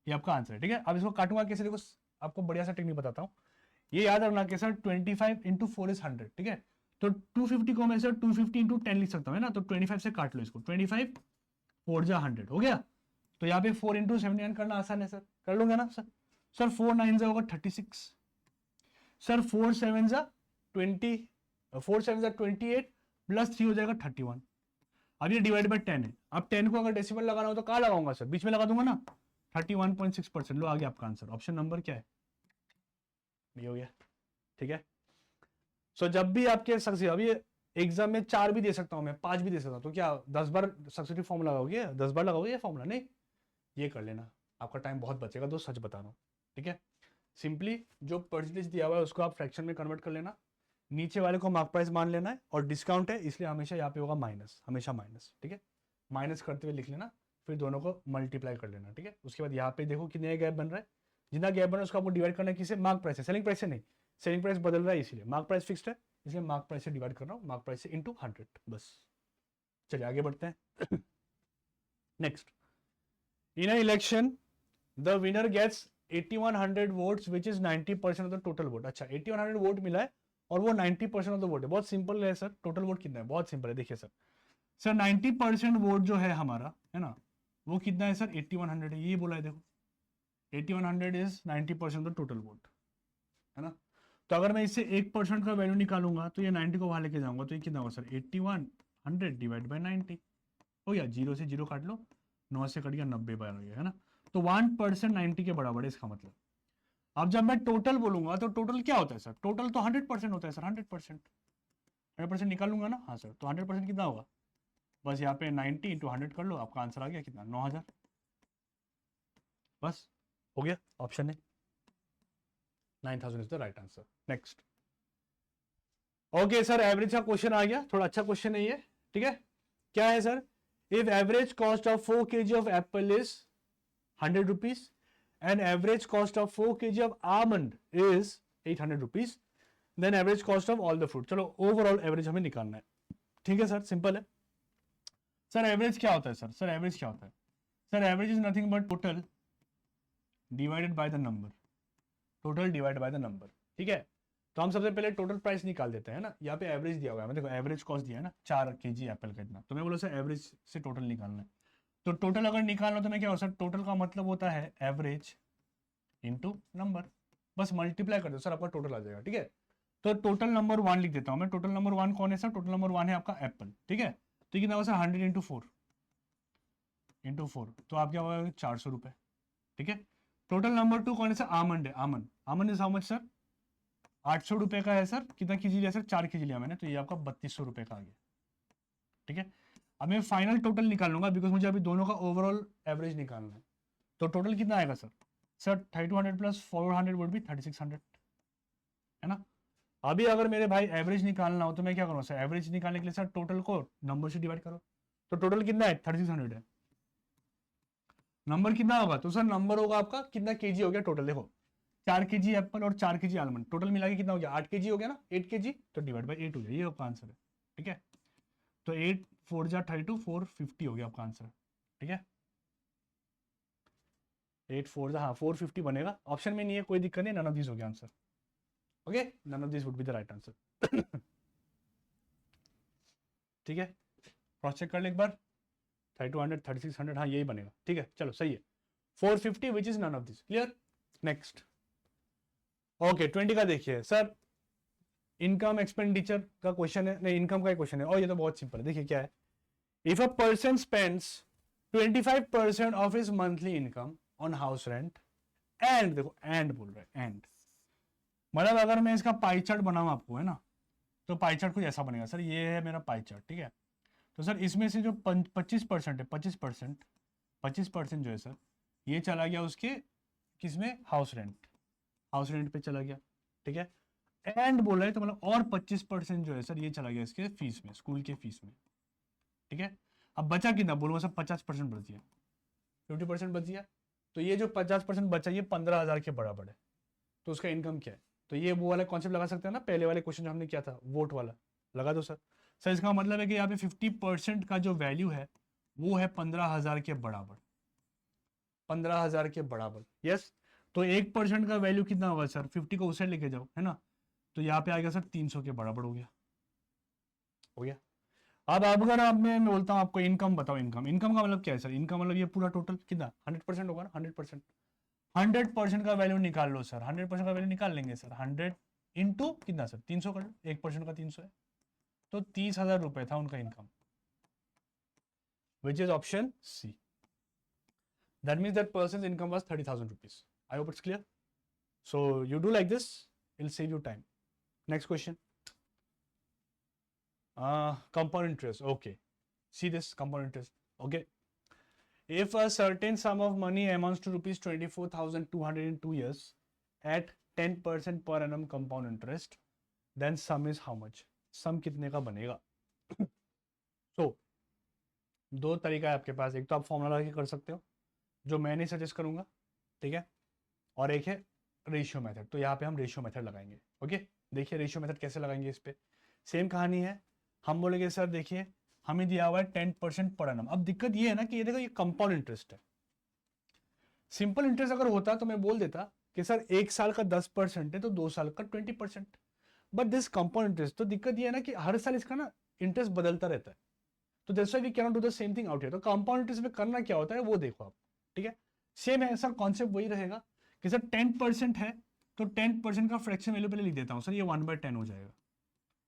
ये आपका आंसर है, ठीक है। अब इसको काटूंगा कैसे, देखो आपको बढ़िया सा टेक्निक बताता हूँ, ये याद रखना कि सर 25 इंटू 4 इज 100, ठीक है, तो 250 को मैं सर 250 इंटू 10 लिख सकता हूँ, है ना, तो 25 से काट लो इसको, 25 4 जा 100 हो गया, तो यहाँ पे 4 इंटू 79 करना आसान है सर, कर लूंगा ना सर, सर 4 9 जा होगा 36, सर 4 7 जा 20, 4 7 जा 28 प्लस 3 हो जाएगा 31। अब ये डिवाइड बाय 10 है, अब 10 को अगर डेसिमल लगाना हो तो कहाँ लगाऊंगा सर, बीच में लगा दूंगा ना, 31.6%, लो आ गया आपका आंसर, ऑप्शन नंबर क्या है, ये हो गया, ठीक है। सो जब भी आपके सक्सेस, अभी एग्जाम में 4 भी दे सकता हूं मैं, 5 भी दे सकता हूं, तो क्या 10 बार सक्सेसिव फॉर्म लगाओगे, 10 बार लगाओगे ये फॉर्मूला, नहीं, ये कर लेना, आपका टाइम बहुत बचेगा, दोस्त सच बता रहा हूँ, ठीक है। सिंपली जो परसेंटेज दिया हुआ है उसको आप फ्रैक्शन में कन्वर्ट कर लेना, नीचे वाले को मार्क प्राइस मान लेना है, और डिस्काउंट है इसलिए हमेशा यहाँ पे होगा माइनस, हमेशा माइनस, ठीक है, माइनस करते हुए लिख लेना, फिर दोनों को मल्टीप्लाई कर लेना, ठीक है। उसके बाद यहाँ पे देखो कितने गैप बन रहा है, जितना गैप बन रहा है उसको आपको डिवाइड करना है किसे, मार्क प्राइस से, सेलिंग प्राइस से नहीं, सेलिंग प्राइस बदल रहा है इसलिए, मार्क प्राइस फिक्स्ड है इसलिए मार्क प्राइस से डिवाइड कर रहा हूँ, मार्क प्राइस से इंटू 100, बस। चलिए आगे बढ़ते हैं। Next, in a election the winner gets 8100 votes which is 90% of the total vote. अच्छा 8100 वोट मिला है और वो 90% ऑफ द वोट है, बहुत सिंपल है सर, टोटल वोट कितना है, बहुत सिंपल है, देखिए सर, सर 90% वोट जो है हमारा, है ना, वो कितना है सर 8100 है, ये बोला है, देखो 8100 is 90% of the total vote, है ना। तो अगर मैं इससे 1% का वैल्यू निकालूंगा तो ये 90 को वहां लेके जाऊंगा तो ये कितना होगा सर 8100 डिवाइड बाई 90 हो गया, 0 से 0 काट लो, 9 से कट गया, 90 बार हो गया, है ना। तो 1% 90 के बराबर है इसका मतलब। अब जब मैं टोटल बोलूंगा तो टोटल क्या होता है सर, टोटल तो 100% होता है सर, 100% निकालूंगा ना, हाँ सर, तो 100% कितना होगा, बस यहाँ पे 90 इंटू 100 कर लो, आपका आंसर आ गया कितना 9000, बस हो गया, ऑप्शन है 9000 is the right answer. Next, okay sir, average का क्वेश्चन आ गया, थोड़ा अच्छा क्वेश्चन है ये, ठीक है। क्या है sir, if average cost of 4 kg of apple is 100 rupees and average cost of 4 kg of almond is 800 rupees, then average cost of all the fruit, चलो ओवरऑल एवरेज हमें निकालना है, ठीक है सर, सिंपल है। सर एवरेज क्या होता है सर, सर एवरेज क्या होता है, sir average is nothing but total divided by the number, total divide by the number, ठीक है। तो हम सबसे पहले टोटल प्राइस निकाल देते हैं ना, यहाँ पे एवरेज दिया हुआ है, देखो एवरेज कॉस्ट दिया है ना 4 kg एप्पल का इतना, तो मैं बोला सर एवरेज से टोटल निकालना है, तो टोटल अगर निकालना तो मैं क्या हो सर, टोटल का मतलब होता है एवरेज इंटू नंबर, बस मल्टीप्लाई कर दो सर, आपका टोटल आ जाएगा, ठीक है। तो टोटल नंबर 1 लिख देता हूँ मैं, टोटल नंबर 1 कौन है सर, टोटल नंबर 1 है आपका एप्पल, ठीक है, तो कितना होगा सर 100 इंटू 4 तो आप क्या होगा 400 रुपये, ठीक है। टोटल नंबर 2 कौन है सर, आमंड है, almond, almond is how much sir 800 रुपये का है सर, कितना kg लिया सर 4 kg लिया मैंने, तो ये आपका 3200 रुपये का आ गया, ठीक है। अब मैं फाइनल टोटल निकाल लूंगा बिकॉज मुझे अभी दोनों का ओवरऑल एवरेज निकालना है, तो टोटल कितना आएगा sir, sir 3200 plus 400 would be 3600, है ना। अभी अगर मेरे भाई एवरेज निकालना हो तो मैं क्या करूँ सर, एवरेज निकालने के लिए सर टोटल को नंबर से डिवाइड करो, तो टोटल कितना है 3600 है, नंबर कितना होगा, तो सर नंबर होगा आपका कितना kg हो गया टोटल, देखो 4 kg एप्पल और 4 kg आलमंड, टोटल मिला के कितना हो गया 8 kg हो गया ना, 8 kg, तो डिवाइड बाई 8 हो गया, ये आपका आंसर है, ठीक है। तो 8 4 जा 32 450 हो गया आपका आंसर, ठीक है, 8 4 जा हाँ 450 बनेगा, ऑप्शन में नहीं है कोई दिक्कत नहीं, नन ऑफ दिस हो गया answer, okay, none of this would be the right answer, ठीक है, क्रॉस चेक कर ले एक बार, 3200 3600 हाँ यही बनेगा, ठीक है, चलो सही है, 450 which is none of this, clear. Next, okay 20 का देखिए सर, इनकम एक्सपेंडिचर का क्वेश्चन है, नहीं इनकम का क्वेश्चन है, और ये तो बहुत सिंपल है, देखिए क्या है, if a person spends 25% of his monthly income on house rent and, देखो एंड बोल रहा है, एंड मतलब अगर मैं इसका पाई चार्ट बनाऊं आपको, है ना, तो पाई चार्ट कुछ ऐसा बनेगा सर, ये है मेरा पाई चार्ट, ठीक है। तो सर इसमें से जो 25% है, 25% जो है सर, ये चला गया उसके किसमें, हाउस रेंट पे चला गया, ठीक है। एंड बोला है तो मतलब और 25% जो है सर ये चला गया इसके फीस में, स्कूल के फीस में, ठीक है। अब बचा कितना बोलूँगा सर, 50% बच गया, 50% बच गया, तो ये जो 50% बचा ये 15,000 के बराबर है, तो उसका इनकम क्या है, तो ये वो वाला कॉन्सेप्ट लगा सकते हैं ना, पहले वाले क्वेश्चन जो हमने किया था वोट वाला, लगा दो सर। सर इसका मतलब है कि यहाँ पे 50% का जो वैल्यू है वो है 15,000 के बराबर, 15,000 के बराबर, यस। तो 1% का वैल्यू कितना होगा सर, 50 को उस साइड लेके जाओ, है ना, तो यहाँ पे आएगा सर 300 के बराबर हो गया, हो गया। अब अगर अब मैं बोलता हूँ आपको इनकम बताओ, इनकम, इनकम का मतलब क्या है सर, इनकम मतलब ये पूरा टोटल कितना 100% होगा ना, 100%, 100% का वैल्यू निकाल लो सर, 100% का वैल्यू निकाल लेंगे सर, 100 इंटू कितना सर 300 कर लो, 1% का 300 है, तो 30,000 रुपए था उनका income, which is option C. That means that person income was 30,000 rupees. I hope it's clear. So you do like this, it will save you time. Next question, compound interest, okay, see this compound interest, okay. If a certain sum of money amounts to rupees 24,200 in 2 years at 10% per annum compound interest, then sum is how much? sum कितने का बनेगा? so दो तरीका है आपके पास, एक तो आप फॉर्मूला लगा के कर सकते हो जो मैं नहीं सजेस्ट करूंगा, ठीक है, और एक है रेशियो मेथड। तो यहाँ पे हम रेशियो मेथड लगाएंगे, ओके। देखिए रेशियो मेथड कैसे लगाएंगे, इस पे सेम कहानी है, हम बोलेंगे सर देखिए हमें दिया हुआ है 10% पर एनम। अब दिक्कत ये है ना कि ये देखो ये कंपाउंड इंटरेस्ट है, सिंपल इंटरेस्ट अगर होता तो मैं बोल देता कि सर 1 साल का 10% है तो 2 साल का 20%, बट दिस कंपाउंड इंटरेस्ट, तो दिक्कत ये है ना कि हर साल इसका ना इंटरेस्ट बदलता रहता है, तो that's why we can not do the same thing out here. तो कंपाउंड इंटरेस्ट में करना क्या होता है वो देखो आप, ठीक है, सेम है सर, कॉन्सेप्ट वही रहेगा कि सर 10% है तो 10% का फ्रैक्शन वैल्यू पहले लिख देता हूँ सर, ये 1/10 हो जाएगा।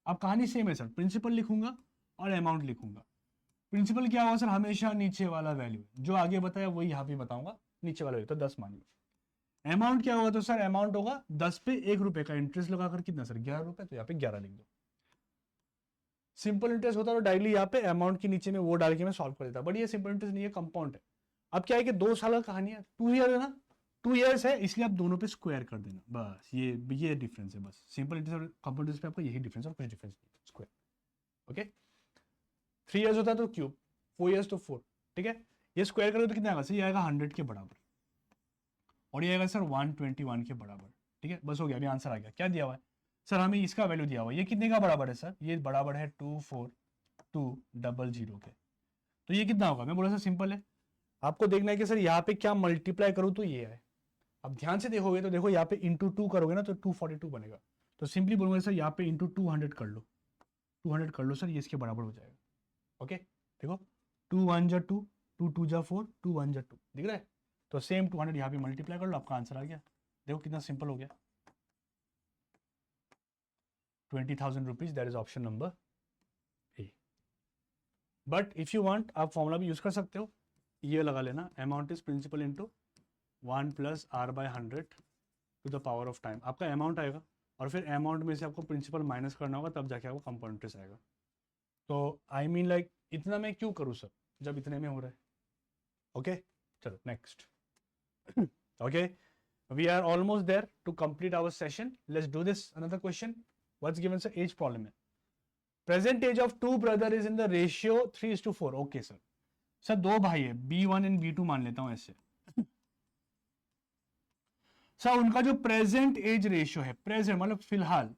अब कहानी सेम है सर, प्रिंसिपल लिखूंगा और अमाउंट लिखूंगा। प्रिंसिपल क्या होगा सर, हमेशा नीचे वाला वैल्यू, जो आगे बताया वही यहाँ पे बताऊंगा, नीचे वाला वैल्यू, तो 10 मान लो। अमाउंट क्या होगा, तो सर अमाउंट होगा 10 पे 1 रुपए का इंटरेस्ट लगाकर कितना सर 11 रुपए, तो यहाँ पे 11 लिख दो। सिंपल इंटरेस्ट होता तो डायरेक्टली यहाँ पे अमाउंट के नीचे में वो डाल के मैं सॉल्व कर देता, बट ये सिंपल इंटरेस्ट नहीं है, कंपाउंड है। अब क्या है कि 2 साल का कहानी है, 2 ईयर है ना, 2 ईयर्स है, इसलिए आप दोनों पे स्क्वायर कर देना, बस ये डिफरेंस है, बस सिंपल इंटरेस्ट और कंपाउंड इंटरेस्ट पे आपको यही डिफरेंस और कुछ डिफरेंस नहीं, स्क्वायर, ओके। 3 ईयर्स होता है तो क्यूब, 4 ईयर्स तो 4, ठीक है। ये स्क्वायर करोगे तो कितना आएगा सर, ये आएगा 100 के बराबर, और ये आएगा सर 121 के बराबर, ठीक है, बस हो गया, अभी आंसर आ गया। क्या दिया हुआ है सर, हमें इसका वैल्यू दिया हुआ है, ये कितने का बराबर है सर, ये बराबर है 24,200 के, तो ये कितना होगा, मैं बोला सर सिंपल है, आपको देखना है कि सर यहाँ पे क्या मल्टीप्लाई करूँ तो ये है। अब ध्यान से देखोगे तो देखो यहाँ पे इंटू 2 करोगे ना तो 242 बनेगा, तो सिंपली बोलूंगा सर यहाँ पे इंटू 200 कर लो, 200 कर लो सर, ये इसके बराबर हो जाएगा, ओके। देखो 2 1 जा 2, 2 2 जा 4, 2 1 जा 2, दिख रहा है, तो सेम 200 यहाँ पे मल्टीप्लाई कर लो, आपका आंसर आ गया। देखो कितना सिंपल हो गया, 20,000 rupees, that is option number A. But if you want आप फॉर्मूला भी यूज कर सकते हो, ये लगा लेना, amount is principal into 1 + r/100 to the power of time, आपका अमाउंट आएगा, और फिर अमाउंट में से आपको प्रिंसिपल माइनस करना होगा, तब जाके आपको कंपाउंड इंटरेस्ट आएगा। तो आई मीन लाइक इतना मैं क्यों करूँ सर जब इतने में हो रहा है, ओके। चलो next, okay, we are almost there to complete our session. Let's do this another question. What's given sir, age problem है, present age of 2 brother is in the ratio 3:4, okay sir। Sir 2 भाई है, B1 and B2 मान लेता हूं ऐसे। सर उनका जो प्रेजेंट एज रेशियो है, प्रेजेंट मतलब फिलहाल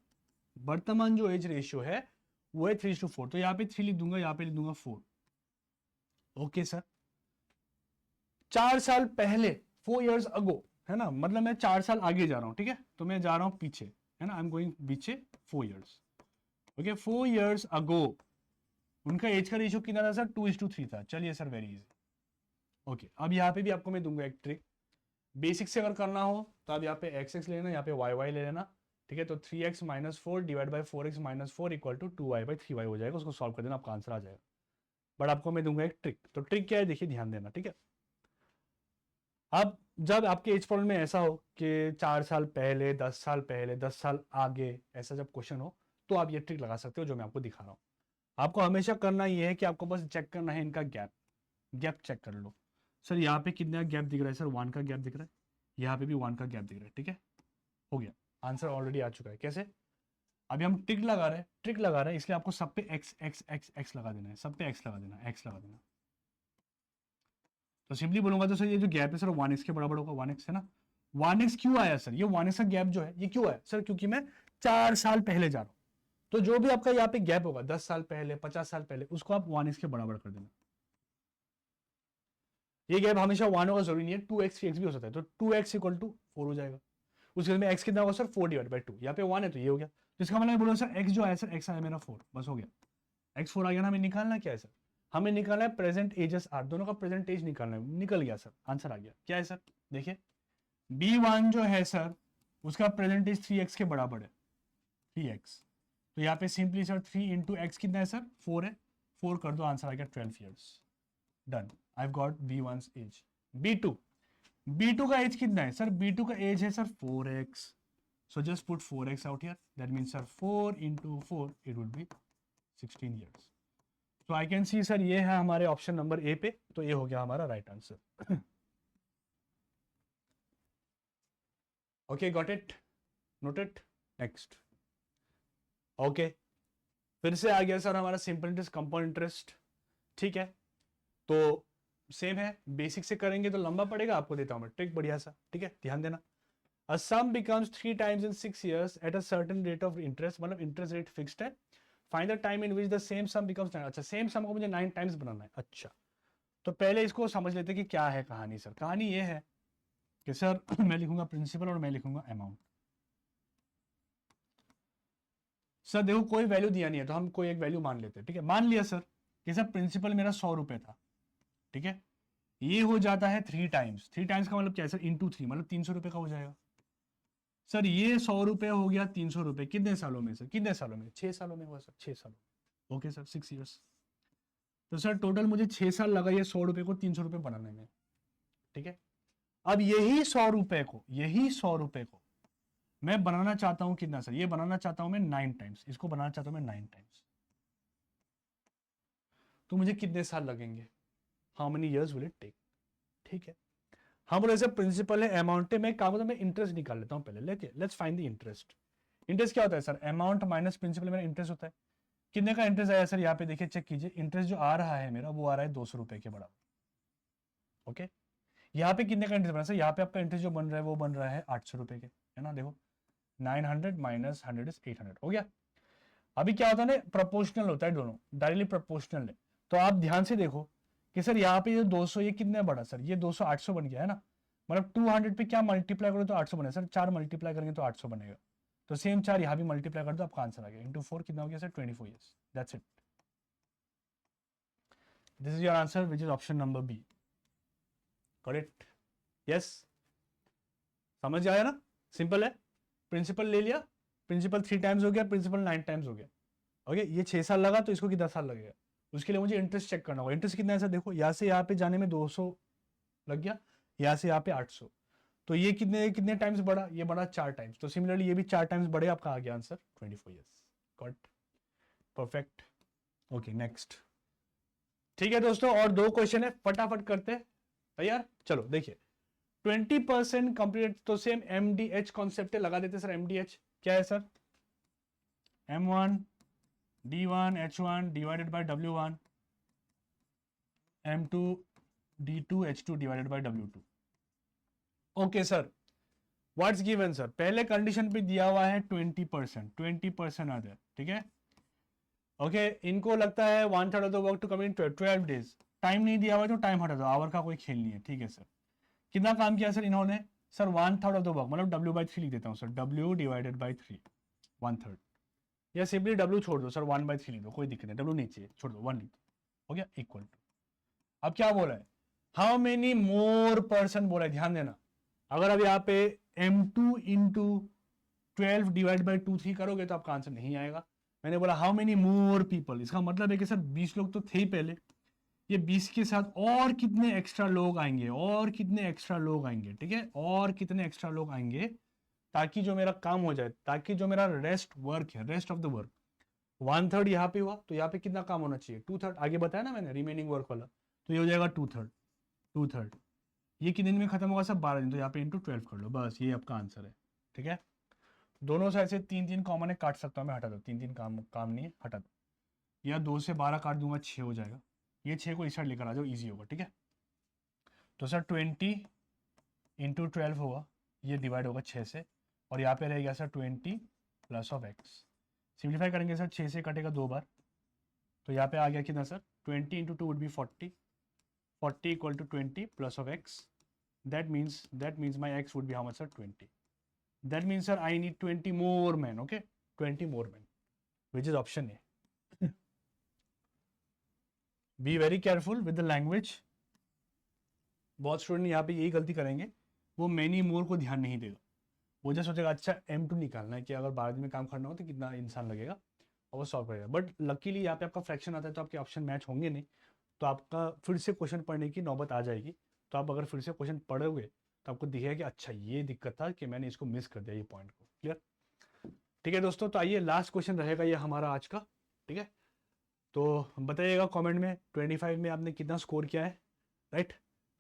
वर्तमान जो एज रेशियो है वो है 3:4, तो यहाँ पे 3 लिख दूंगा, यहाँ पे लिख दूंगा 4, ओके सर। 4 साल पहले, 4 years ago, है ना, मतलब मैं 4 साल आगे जा रहा हूं, ठीक है, तो मैं जा रहा हूं पीछे, है ना, आई एम गोइंग पीछे 4 years, ओके। 4 years ago उनका एज का रेशियो कितना था सर, 2:3 था। चलिए सर वेरी इजी, ओके। अब यहाँ पे भी आपको मैं दूंगा एक ट्रिक, बेसिक से अगर करना हो तो आप यहाँ पे x ले लेना, यहाँ पे y ले लेना, ठीक है, तो 3x - 4 divide by 4x - 4 equal to 2y/3y हो जाएगा, उसको सॉल्व कर देना, आपका आंसर आ जाएगा। बट आपको मैं दूंगा एक ट्रिक, तो ट्रिक क्या है देखिए, ध्यान देना, ठीक है। अब जब आपके एज प्रॉब्लम में ऐसा हो कि 4 साल पहले, 10 साल पहले, 10 साल आगे, ऐसा जब क्वेश्चन हो, तो आप ये ट्रिक लगा सकते हो जो मैं आपको दिखा रहा हूँ। आपको हमेशा करना ये है कि आपको बस चेक करना है इनका गैप चेक कर लो। सर यहाँ पे कितना गैप दिख रहा है सर, 1 का गैप दिख रहा है, यहाँ पे भी 1 का गैप दिख रहा है, ठीक है, हो गया, आंसर ऑलरेडी आ चुका है। कैसे, अभी हम ट्रिक लगा रहे हैं, इसलिए आपको सब पे x लगा देना है, सब पे x लगा देना, x लगा देना। तो सिंपली बोलूंगा तो सर ये जो गैप है सर 1x के बराबर होगा, 1x है ना, 1x क्यों आया सर? ये 1x का गैप जो है ये क्यों आया सर? क्योंकि मैं 4 साल पहले जा रहा हूं। तो जो भी आपका यहाँ पे गैप होगा 10 साल पहले, 50 साल पहले, उसको आप 1x के बराबर कर देना। ये गैप हमेशा 1 होगा जरूरी नहीं है, 2x 3x भी हो सकता है। तो 2x इक्वल टू 4 हो जाएगा। उसके में x कितना होगा सर? 4 divide by 2। यहाँ पे 1 है तो ये हो गया। तो इसका मतलब बोलो सर x जो आया सर, x आया मेरा 4, बस हो गया। x 4 आ गया ना, हमें निकालना क्या है सर? हमें निकालना है प्रेजेंट एजेस आर, दोनों का प्रेजेंट एज निकालना है। निकल गया सर, आंसर आ गया। क्या है सर? देखिए b1 जो है सर उसका प्रेजेंट एज 3x के बराबर है, 3x। तो यहाँ पे सिंपली सर 3 इंटू एक्स कितना है सर? 4 है। 4 कर दो, आंसर आ गया 12 years. Done, I got b1's age. b2 का एज कितना है सर? b2 का एज है sir 4x। So just put 4x out here. That means sir 4 into 4 it would be 16 years. So I can see sir ये है हमारे ऑप्शन नंबर ए पे, तो ये हो गया हमारा right answer. Okay, got it, noted. Next. Okay, फिर से आ गया सर हमारा सिंपल इंटरेस्ट, कंपाउंड इंटरेस्ट। ठीक है, तो सेम है, बेसिक से करेंगे तो लंबा पड़ेगा। आपको देता हूं मैं ट्रिक बढ़िया सा, ठीक है, ध्यान देना। A sum becomes 3 times in 6 years at a certain rate of interest, मतलब इंटरेस्ट रेट फिक्स्ड है। Find the time in which the same sum becomes 9। अच्छा, सेम सम को मुझे 9 टाइम्स बनाना है। अच्छा, तो पहले इसको समझ लेते हैं कि क्या है कहानी सर। कहानी ये है कि सर मैं लिखूंगा प्रिंसिपल और मैं लिखूंगा अमाउंट। सर देखो कोई वैल्यू दिया नहीं है तो हम कोई एक वैल्यू मान लेते हैं। ठीक है, मान लिया सर कि सर प्रिंसिपल मेरा 100 रुपए था। ठीक है, ये हो जाता है 3 टाइम्स। 3 टाइम्स का मतलब क्या है सर? इंटू 3, मतलब 300 रुपए का हो जाएगा। सर ये 100 रुपए हो गया 300 रुपए, कितने सालों में सर? कितने सालों में? 6 सालों में हुआ सर, 6 सालों। Okay sir, 6 years. तो सर टोटल मुझे 6 साल लगा ये 100 रुपए को 300 रुपए बनाने में। ठीक है, अब यही 100 रुपए को, यही 100 रुपए को मैं बनाना चाहता हूं कितना सर? ये बनाना चाहता हूं मैं 9 टाइम्स, इसको बनाना चाहता हूं मैं 9 टाइम्स। तो मुझे कितने साल लगेंगे? How many years will it take? ठीक है, हम बोले सर प्रिंसिपल है, अमाउंट है, मैं काम होता है मैं इंटरेस्ट निकाल लेता हूं पहले। Let's find the interest. Interest क्या होता है सर? अमाउंट माइनस प्रिंसिपल मेरा इंटरेस्ट होता है। कितने का इंटरेस्ट आया सर? यहाँ पे देखिए, चेक कीजिए, इंटरेस्ट जो आ रहा है मेरा वो आ रहा है 200 रुपए के बराबर। ओके, यहाँ पे कितने का इंटरेस्ट बना सर? यहाँ पे आपका इंटरेस्ट जो बन रहा है वो बन रहा है 800 रुपए के, है ना? देखो 900 माइनस 100 इज 800 हो गया। अभी क्या होता है ना, प्रोपोर्शनल होता है दोनों, डायरेक्टली प्रोपोर्शनल है। तो आप ध्यान से देखो कि सर यहाँ पे ये 200 ये कितना बड़ा सर? ये 200 800 बन गया है ना। मतलब 200 पे क्या मल्टीप्लाई करो तो 800 बने सर? 4 मल्टीप्लाई करेंगे तो 800 बनेगा। तो सेम 4 यहाँ भी मल्टीप्लाई कर दो, आपका आंसर आ गया। इंटू 4 कितना हो गया sir? 24 years. That's it, this is your answer which is option number B. Got it? Yes, समझ आया ना? सिंपल है, प्रिंसिपल ले लिया, प्रिंसिपल 3 टाइम्स हो गया, प्रिंसिपल 9 टाइम्स हो गया। ओके, ये 6 साल लगा तो इसको कितना साल लगेगा? उसके लिए मुझे इंटरेस्ट चेक करना होगा। इंटरेस्ट कितना है सर? देखो यहाँ से यहाँ पे जाने में 200 लग गया, यहाँ से यहाँ पे 800। तो ये कितने कितने टाइम्स बढ़ा? ये बढ़ा 4 टाइम्स। तो सिमिलरली ये भी 4 टाइम्स बढ़े, आपका आ गया answer 24 years. Got, perfect. Okay, next. ठीक है दोस्तों, और 2 क्वेश्चन है, फटाफट करते हैं। तैयार? चलो देखिए, 20% कंप्लीट, तो सेम MDH कॉन्सेप्ट है, लगा देते सर। MDH क्या है sir? M1 D1 H1 divided by W1 M2 D2 H2 divided by W2। Okay sir, what's given sir? पहले कंडीशन पे दिया हुआ है 20%, 20% अदर। ठीक है, ओके, इनको लगता है 1/3 of the work to come in 12 days. Time नहीं दिया हुआ तो टाइम हटा दो, आवर का कोई खेल नहीं है। ठीक है सर, कितना काम किया सर इन्होंने? सर 1/3 ऑफ द वर्क, मतलब W/3 लिख देता हूँ सर, W डिवाइडेड बाई 3, 1/3। या सिंपली W छोड़ दो सर, 1/3 लिख दो, कोई दिक्कत नहीं, W नहीं चाहिए, छोड़ दो, 1 लिख दो, हो गया, इक्वल टू। अब क्या बोला है? हाउ मेनी मोर पर्सन बोला है, ध्यान देना। अगर अब यहाँ पे M2 इंटू 12 डिवाइड बाई 2 3 करोगे तो आपका आंसर नहीं आएगा। मैंने बोला हाउ मेनी मोर पीपल, इसका मतलब है कि सर 20 लोग तो थे ही पहले, ये 20 के साथ और कितने एक्स्ट्रा लोग आएंगे, और कितने एक्स्ट्रा लोग आएंगे। ठीक है, और कितने एक्स्ट्रा लोग आएंगे, ताकि जो मेरा काम हो जाए, ताकि जो मेरा रेस्ट वर्क है, रेस्ट ऑफ द वर्क 1/3 यहाँ पे हुआ, तो यहाँ पे कितना काम होना चाहिए? 2/3। आगे बताया ना मैंने रिमेनिंग वर्क वाला, तो ये हो जाएगा 2/3। 2/3 ये कितने दिन में खत्म होगा सर? 12 दिन। तो यहाँ पे इंटू 12 कर लो, बस ये आपका आंसर है। ठीक है, दोनों साइड से 3 कॉमन है, काट सकता हूँ मैं, हटा दो। 3 काम नहीं है, हटा दो। या 2 से 12 काट दूंगा, 6 हो जाएगा। ये 6 को इस साइड लेकर आ जाओ, ईजी होगा। ठीक है, तो सर 20 इंटू 12 होगा, ये डिवाइड होगा 6 से, और यहाँ पे रहेगा sir 20 plus of x. Simplify करेंगे सर, 6 से कटेगा 2 बार, तो यहाँ पे आ गया कितना sir, 20 into 2 would be 40, 40 equal to 20 plus of X, that means my x would be how much sir, 20. That means sir I need 20 more men, okay, 20 more men, which is option A. Be very careful with the language. बहुत स्टूडेंट यहाँ पे यही गलती करेंगे, वो many more को ध्यान नहीं देगा, वो जस्ट सोचेगा अच्छा M2 निकालना है कि अगर 12 दिन में काम करना हो तो कितना इंसान लगेगा, और वो सॉल्व करेगा। बट लकीली यहाँ पे आपका फ्रैक्शन आता है तो आपके ऑप्शन मैच होंगे नहीं, तो आपका फिर से क्वेश्चन पढ़ने की नौबत आ जाएगी। तो आप अगर फिर से क्वेश्चन पढ़ोगे तो आपको दिखेगा कि अच्छा ये दिक्कत था कि मैंने इसको मिस कर दिया, ये पॉइंट को। क्लियर? ठीक है दोस्तों, तो आइए लास्ट क्वेश्चन रहेगा ये हमारा आज का। ठीक है, तो बताइएगा कमेंट में 25 में आपने कितना स्कोर किया है, राइट,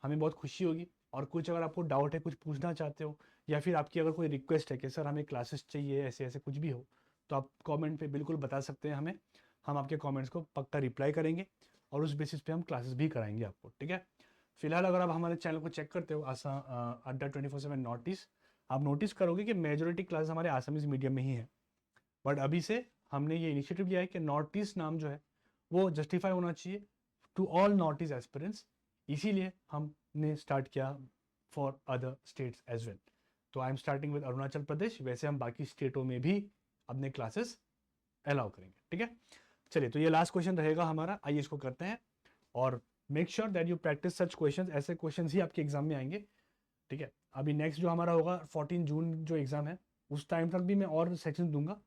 हमें बहुत खुशी होगी। और कुछ अगर आपको डाउट है, कुछ पूछना चाहते हो, या फिर आपकी अगर कोई रिक्वेस्ट है कि सर हमें क्लासेस चाहिए, ऐसे ऐसे कुछ भी हो, तो आप कमेंट पे बिल्कुल बता सकते हैं हमें, हम आपके कमेंट्स को पक्का रिप्लाई करेंगे और उस बेसिस पे हम क्लासेस भी कराएंगे आपको। ठीक है, फिलहाल अगर आप हमारे चैनल को चेक करते हो अड्डा 24/7 नॉर्थ ईस्ट, आप नोटिस करोगे कि मेजोरिटी क्लास हमारे आसामीज मीडियम में ही है। बट अभी से हमने ये इनिशिएटिव लिया है कि नॉर्थ ईस्ट नाम जो है वो जस्टिफाई होना चाहिए to all north east aspirants, इसीलिए हमने स्टार्ट किया for other states as well. तो I am starting with Arunachal Pradesh, वैसे हम बाकी स्टेटों में भी अपने क्लासेस अलाउ करेंगे। ठीक है, चलिए, तो ये लास्ट क्वेश्चन रहेगा हमारा, आइए इसको करते हैं। और make sure that you practice such questions, ऐसे क्वेश्चंस ही आपके एग्जाम में आएंगे। ठीक है, अभी नेक्स्ट जो हमारा होगा 14 जून जो एग्जाम है, उस टाइम तक भी मैं और सेशन दूंगा,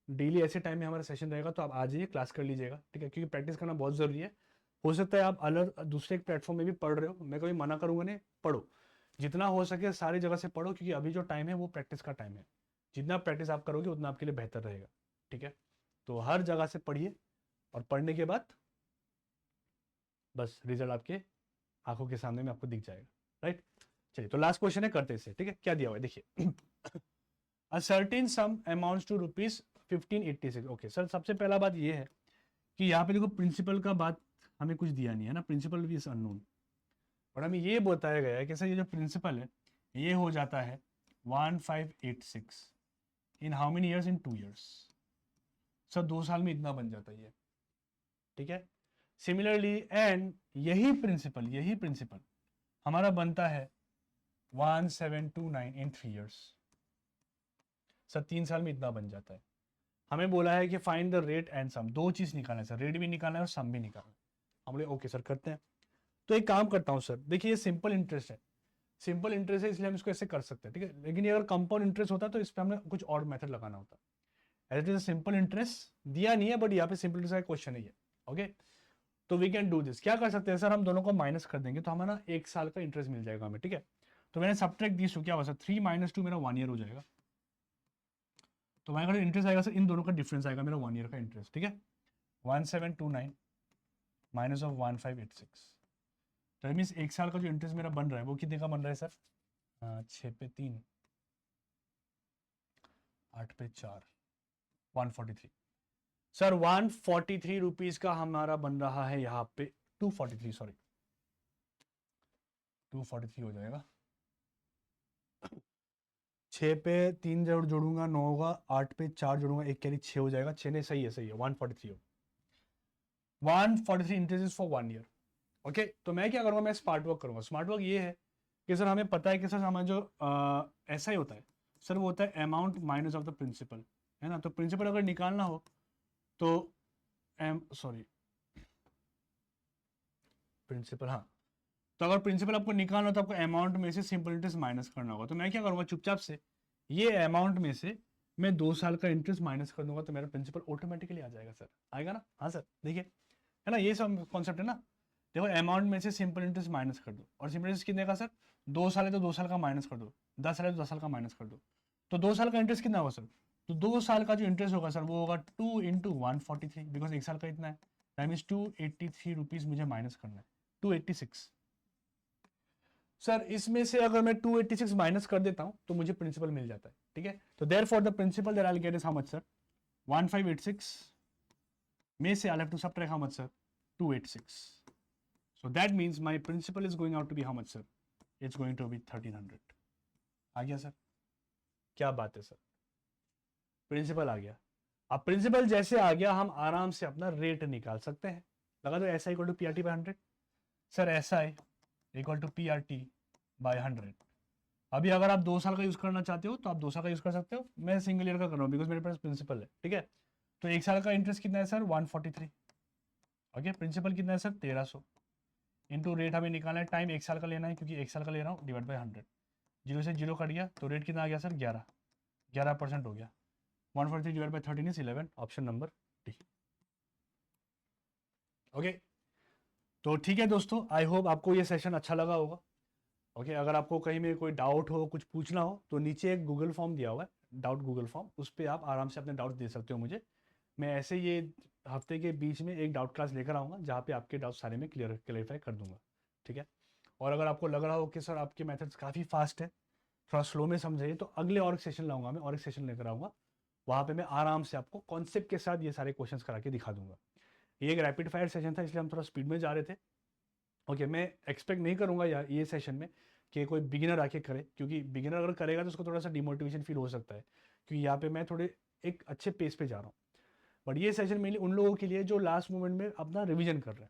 डेली ऐसे टाइम में हमारा सेशन रहेगा, तो आप आ जाइए, क्लास कर लीजिएगा। ठीक है, क्योंकि प्रैक्टिस करना बहुत ज़रूरी है। हो सकता है आप अलग दूसरे प्लेटफॉर्म में भी पढ़ रहे हो, मैं कभी मना करूँगा नहीं, पढ़ो, जितना हो सके सारी जगह से पढ़ो, क्योंकि अभी जो टाइम है वो प्रैक्टिस का टाइम है। जितना प्रैक्टिस आप करोगे उतना आपके लिए बेहतर रहेगा। ठीक है, तो हर जगह से पढ़िए, और पढ़ने के बाद बस रिजल्ट आपके आंखों के सामने में आपको दिख जाएगा। राइट, चलिए, तो लास्ट क्वेश्चन है, करते इसे। ठीक है, क्या दिया हुआ है देखिए, a certain sum amounts to rupees 1586। Okay sir, सबसे पहला बात ये है कि यहाँ पे देखो प्रिंसिपल का बात हमें कुछ दिया नहीं है ना, प्रिंसिपल भी इज अननोन, और हमें ये बताया गया है कि सर ये जो प्रिंसिपल है ये हो जाता है 1586 in how many years, in 2 years. Sir 2 साल में इतना बन जाता है ये। ठीक है, सिमिलरली एंड यही प्रिंसिपल हमारा बनता है 1729 इन 3 ईयर्स। सर 3 साल में इतना बन जाता है। हमें बोला है कि find the rate and sum, दो चीज निकालना है सर, रेट भी निकालना है और सम भी निकालना है। हम बोले ओके सर करते हैं। तो एक काम करता हूँ सर, देखिए ये सिंपल इंटरेस्ट है, सिंपल इंटरेस्ट है इसलिए हम इसको ऐसे कर सकते हैं। ठीक है, लेकिन ये अगर कंपाउंड इंटरेस्ट होता तो इस पर हमें कुछ और मेथड लगाना होता। As it is simple interest दिया नहीं है, बट यहाँ पे सिंपल इंटरेस्ट का क्वेश्चन है ये। ओके, तो वी कैन डू दिस, क्या कर सकते हैं सर, हम दोनों को माइनस कर देंगे तो हमारा 1 साल का इंटरेस्ट मिल जाएगा हमें। ठीक है, तो मैंने सब्ट्रैक्ट दिस टू, क्या होगा सर, 3 - 2 मेरा 1 ईयर हो जाएगा। तो हमारे जो इंटरेस्ट आएगा सर, इन दोनों का डिफरेंस आएगा मेरा 1 ईयर का इंटरेस्ट। ठीक है, 1729 माइनस ऑफ 1586, तो मीन्स 1 साल का जो इंटरेस्ट मेरा बन रहा है वो कितने का बन रहा है सर, 6 पे 3 8 पे 4 143। सर 143 रुपीज का हमारा बन रहा है यहाँ पे, 243 सॉरी 243 हो जाएगा। 6 पे 3 जोड़ूंगा 9 होगा, 8 पे 4 जोड़ूंगा 1 कैरी 6 हो जाएगा, 6 नहीं, सही है 143 हो, 143 इंटरेस्ट फॉर 1 ईयर। ओके, तो मैं क्या करूँगा, मैं स्मार्ट वर्क करूँगा। स्मार्ट वर्क ये है कि सर हमें पता है कि सर हमारा जो ऐसा ही होता है सर, वो होता है amount minus of the principal, है ना। तो प्रिंसिपल अगर निकालना हो तो प्रिंसिपल, हाँ, तो अगर प्रिंसिपल आपको निकालना हो तो आपको अमाउंट में से सिंपल इंटरेस्ट माइनस करना होगा। तो मैं क्या करूँगा, चुपचाप से ये अमाउंट में से मैं 2 साल का इंटरेस्ट माइनस कर दूंगा, तो मेरा प्रिंसिपल ऑटोमेटिकली आ जाएगा सर, आएगा ना। हाँ सर, देखिए, है ना, ये सब कॉन्सेप्ट है ना। देखो अमाउंट में से सिंपल इंटरेस्ट माइनस कर दो, और सिंपल इंटरेस्ट कितने का सर, 2 साल है तो 2 साल का माइनस कर दो, 10 साल है तो 10 साल का माइनस कर दो, तो 2 साल का इंटरेस्ट कितना होगा सर, तो 2 साल का जो इंटरेस्ट होगा सर वो होगा 2 इंटू 143, बिकॉज 1 साल का इतना है, दैट मीन्स 283 रुपीज मुझे माइनस करना है, 286। सर इसमें से अगर मैं 286 माइनस कर देता हूं तो मुझे प्रिंसिपल मिल जाता है। ठीक है, तो therefore the principal that I will get is how much sir, 1586 में से I have to subtract how much sir, 286। So that means my principal is going out to be how much sir? It's going to be 1300. आ गया सर, क्या बात है सर, प्रिंसिपल आ गया। अब प्रिंसिपल जैसे आ गया हम आराम से अपना रेट निकाल सकते हैं। लगा दो S I equal to P R T by 100। Sir S I equal to P R T by 100। अभी अगर आप 2 साल का यूज़ करना चाहते हो तो आप 2 साल का यूज़ कर सकते हो, मैं सिंगल ईयर का कर रहा हूँ बिकॉज मेरे पास प्रिंसिपल है, ठीक है। तो 1 साल का इंटरेस्ट कितना है सर, 143। ओके, प्रिंसिपल कितना है सर, 1300 इंटू रेट हमें निकालना है, टाइम 1 साल का लेना है क्योंकि 1 साल का ले रहा हूँ, डिवाइड बाई 100। 0 से 0 कट गया तो रेट कितना आ गया सर, 11% हो गया। 143 divide by 13 is 11, option number D. Okay, तो ठीक है दोस्तों, आई होप आपको ये सेशन अच्छा लगा होगा। ओके, अगर आपको कहीं में कोई डाउट हो, कुछ पूछना हो, तो नीचे एक गूगल फॉर्म दिया हुआ है, डाउट गूगल फॉर्म, उस पर आप आराम से अपने डाउट दे सकते हो मुझे। मैं ऐसे ये हफ्ते के बीच में एक डाउट क्लास लेकर आऊँगा जहाँ पे आपके डाउट सारे में क्लियरफाई कर दूंगा, ठीक है। और अगर आपको लग रहा हो कि सर आपके मेथड्स काफ़ी फास्ट है, थोड़ा स्लो में समझाइए, तो अगले और एक सेशन लाऊंगा मैं, और एक सेशन लेकर आऊँगा, वहाँ पे मैं आराम से आपको कॉन्सेप्ट के साथ ये सारे क्वेश्चंस करा के दिखा दूंगा। ये एक रैपिड फायर सेशन था इसलिए हम थोड़ा स्पीड में जा रहे थे। ओके, मैं एक्सपेक्ट नहीं करूँगा यार ये सेशन में कि कोई बिगिनर आके करे, क्योंकि बिगिनर अगर करेगा तो उसको थोड़ा सा डिमोटिवेशन फील हो सकता है, क्योंकि यहाँ पे मैं थोड़े एक अच्छे पेस पे जा रहा हूँ। बट ये सेशन मेनली उन लोगों के लिए जो लास्ट मोमेंट में अपना रिवीजन कर रहे हैं,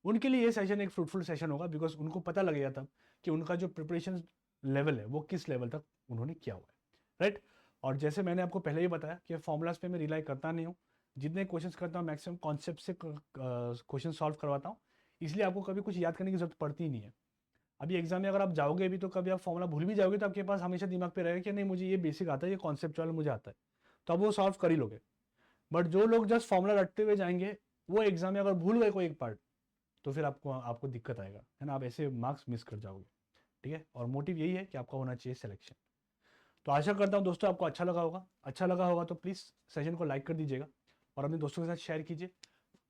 उनके लिए ये सेशन एक फ्रूटफुल सेशन होगा, बिकॉज उनको पता लगेगा तब कि उनका जो प्रिपरेशन लेवल है वो किस लेवल तक उन्होंने किया हुआ है, राइट। और जैसे मैंने आपको पहले ही बताया कि फॉर्मूलाज पे मैं रिलाई करता नहीं हूँ, जितने क्वेश्चंस करता हूँ मैक्सिमम कॉन्सेप्ट से क्वेश्चन सॉल्व करवाता हूँ, इसलिए आपको कभी कुछ याद करने की जरूरत पड़ती ही नहीं है। अभी एग्जाम में अगर आप जाओगे भी तो कभी आप फॉर्मूला भूल भी जाओगे तो आपके पास हमेशा दिमाग पे रहेगा कि नहीं मुझे ये बेसिक आता है, ये कॉन्सेप्चुअल मुझे आता है, तो आप वो सॉल्व कर ही लोगे। बट जो लोग जस्ट फॉर्मूला रटते हुए जाएंगे, वो एग्जाम में अगर भूल गए कोई एक पार्ट, तो फिर आपको आपको दिक्कत आएगा, है ना, आप ऐसे मार्क्स मिस कर जाओगे, ठीक है। और मोटिव यही है कि आपका होना चाहिए सिलेक्शन। तो आशा करता हूँ दोस्तों आपको अच्छा लगा होगा। अच्छा लगा होगा तो प्लीज़ सेशन को लाइक कर दीजिएगा और अपने दोस्तों के साथ शेयर कीजिए।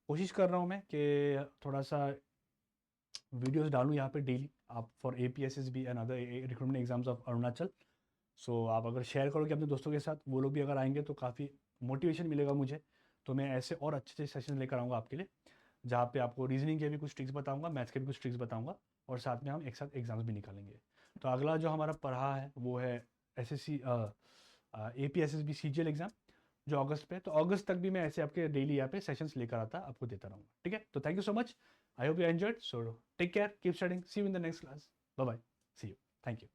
कोशिश कर रहा हूँ मैं कि थोड़ा सा वीडियोस डालूँ यहाँ पे डेली, आप for APSSB and other recruitment exams of Arunachal. So आप अगर शेयर करोगे अपने दोस्तों के साथ, वो लोग भी अगर आएंगे तो काफ़ी मोटिवेशन मिलेगा मुझे। तो मैं ऐसे और अच्छे अच्छे सेशन लेकर आऊँगा आपके लिए, जहाँ पे आपको रीजनिंग के भी कुछ ट्रिक्स बताऊँगा, मैथ्स के भी कुछ ट्रिक्स बताऊँगा, और साथ में हम एक साथ एग्जाम्स भी निकालेंगे। तो अगला जो हमारा पढ़ा है वो है SSC APSSB CGL एग्ज़ाम, जो अगस्त पे, तो अगस्त तक भी मैं ऐसे आपके डेली यहाँ पे सेशंस लेकर आता आपको देता रहूँगा, ठीक है। तो thank you so much, I hope you enjoyed. So take care, keep studying, see you in the next class, bye bye, see you, thank you.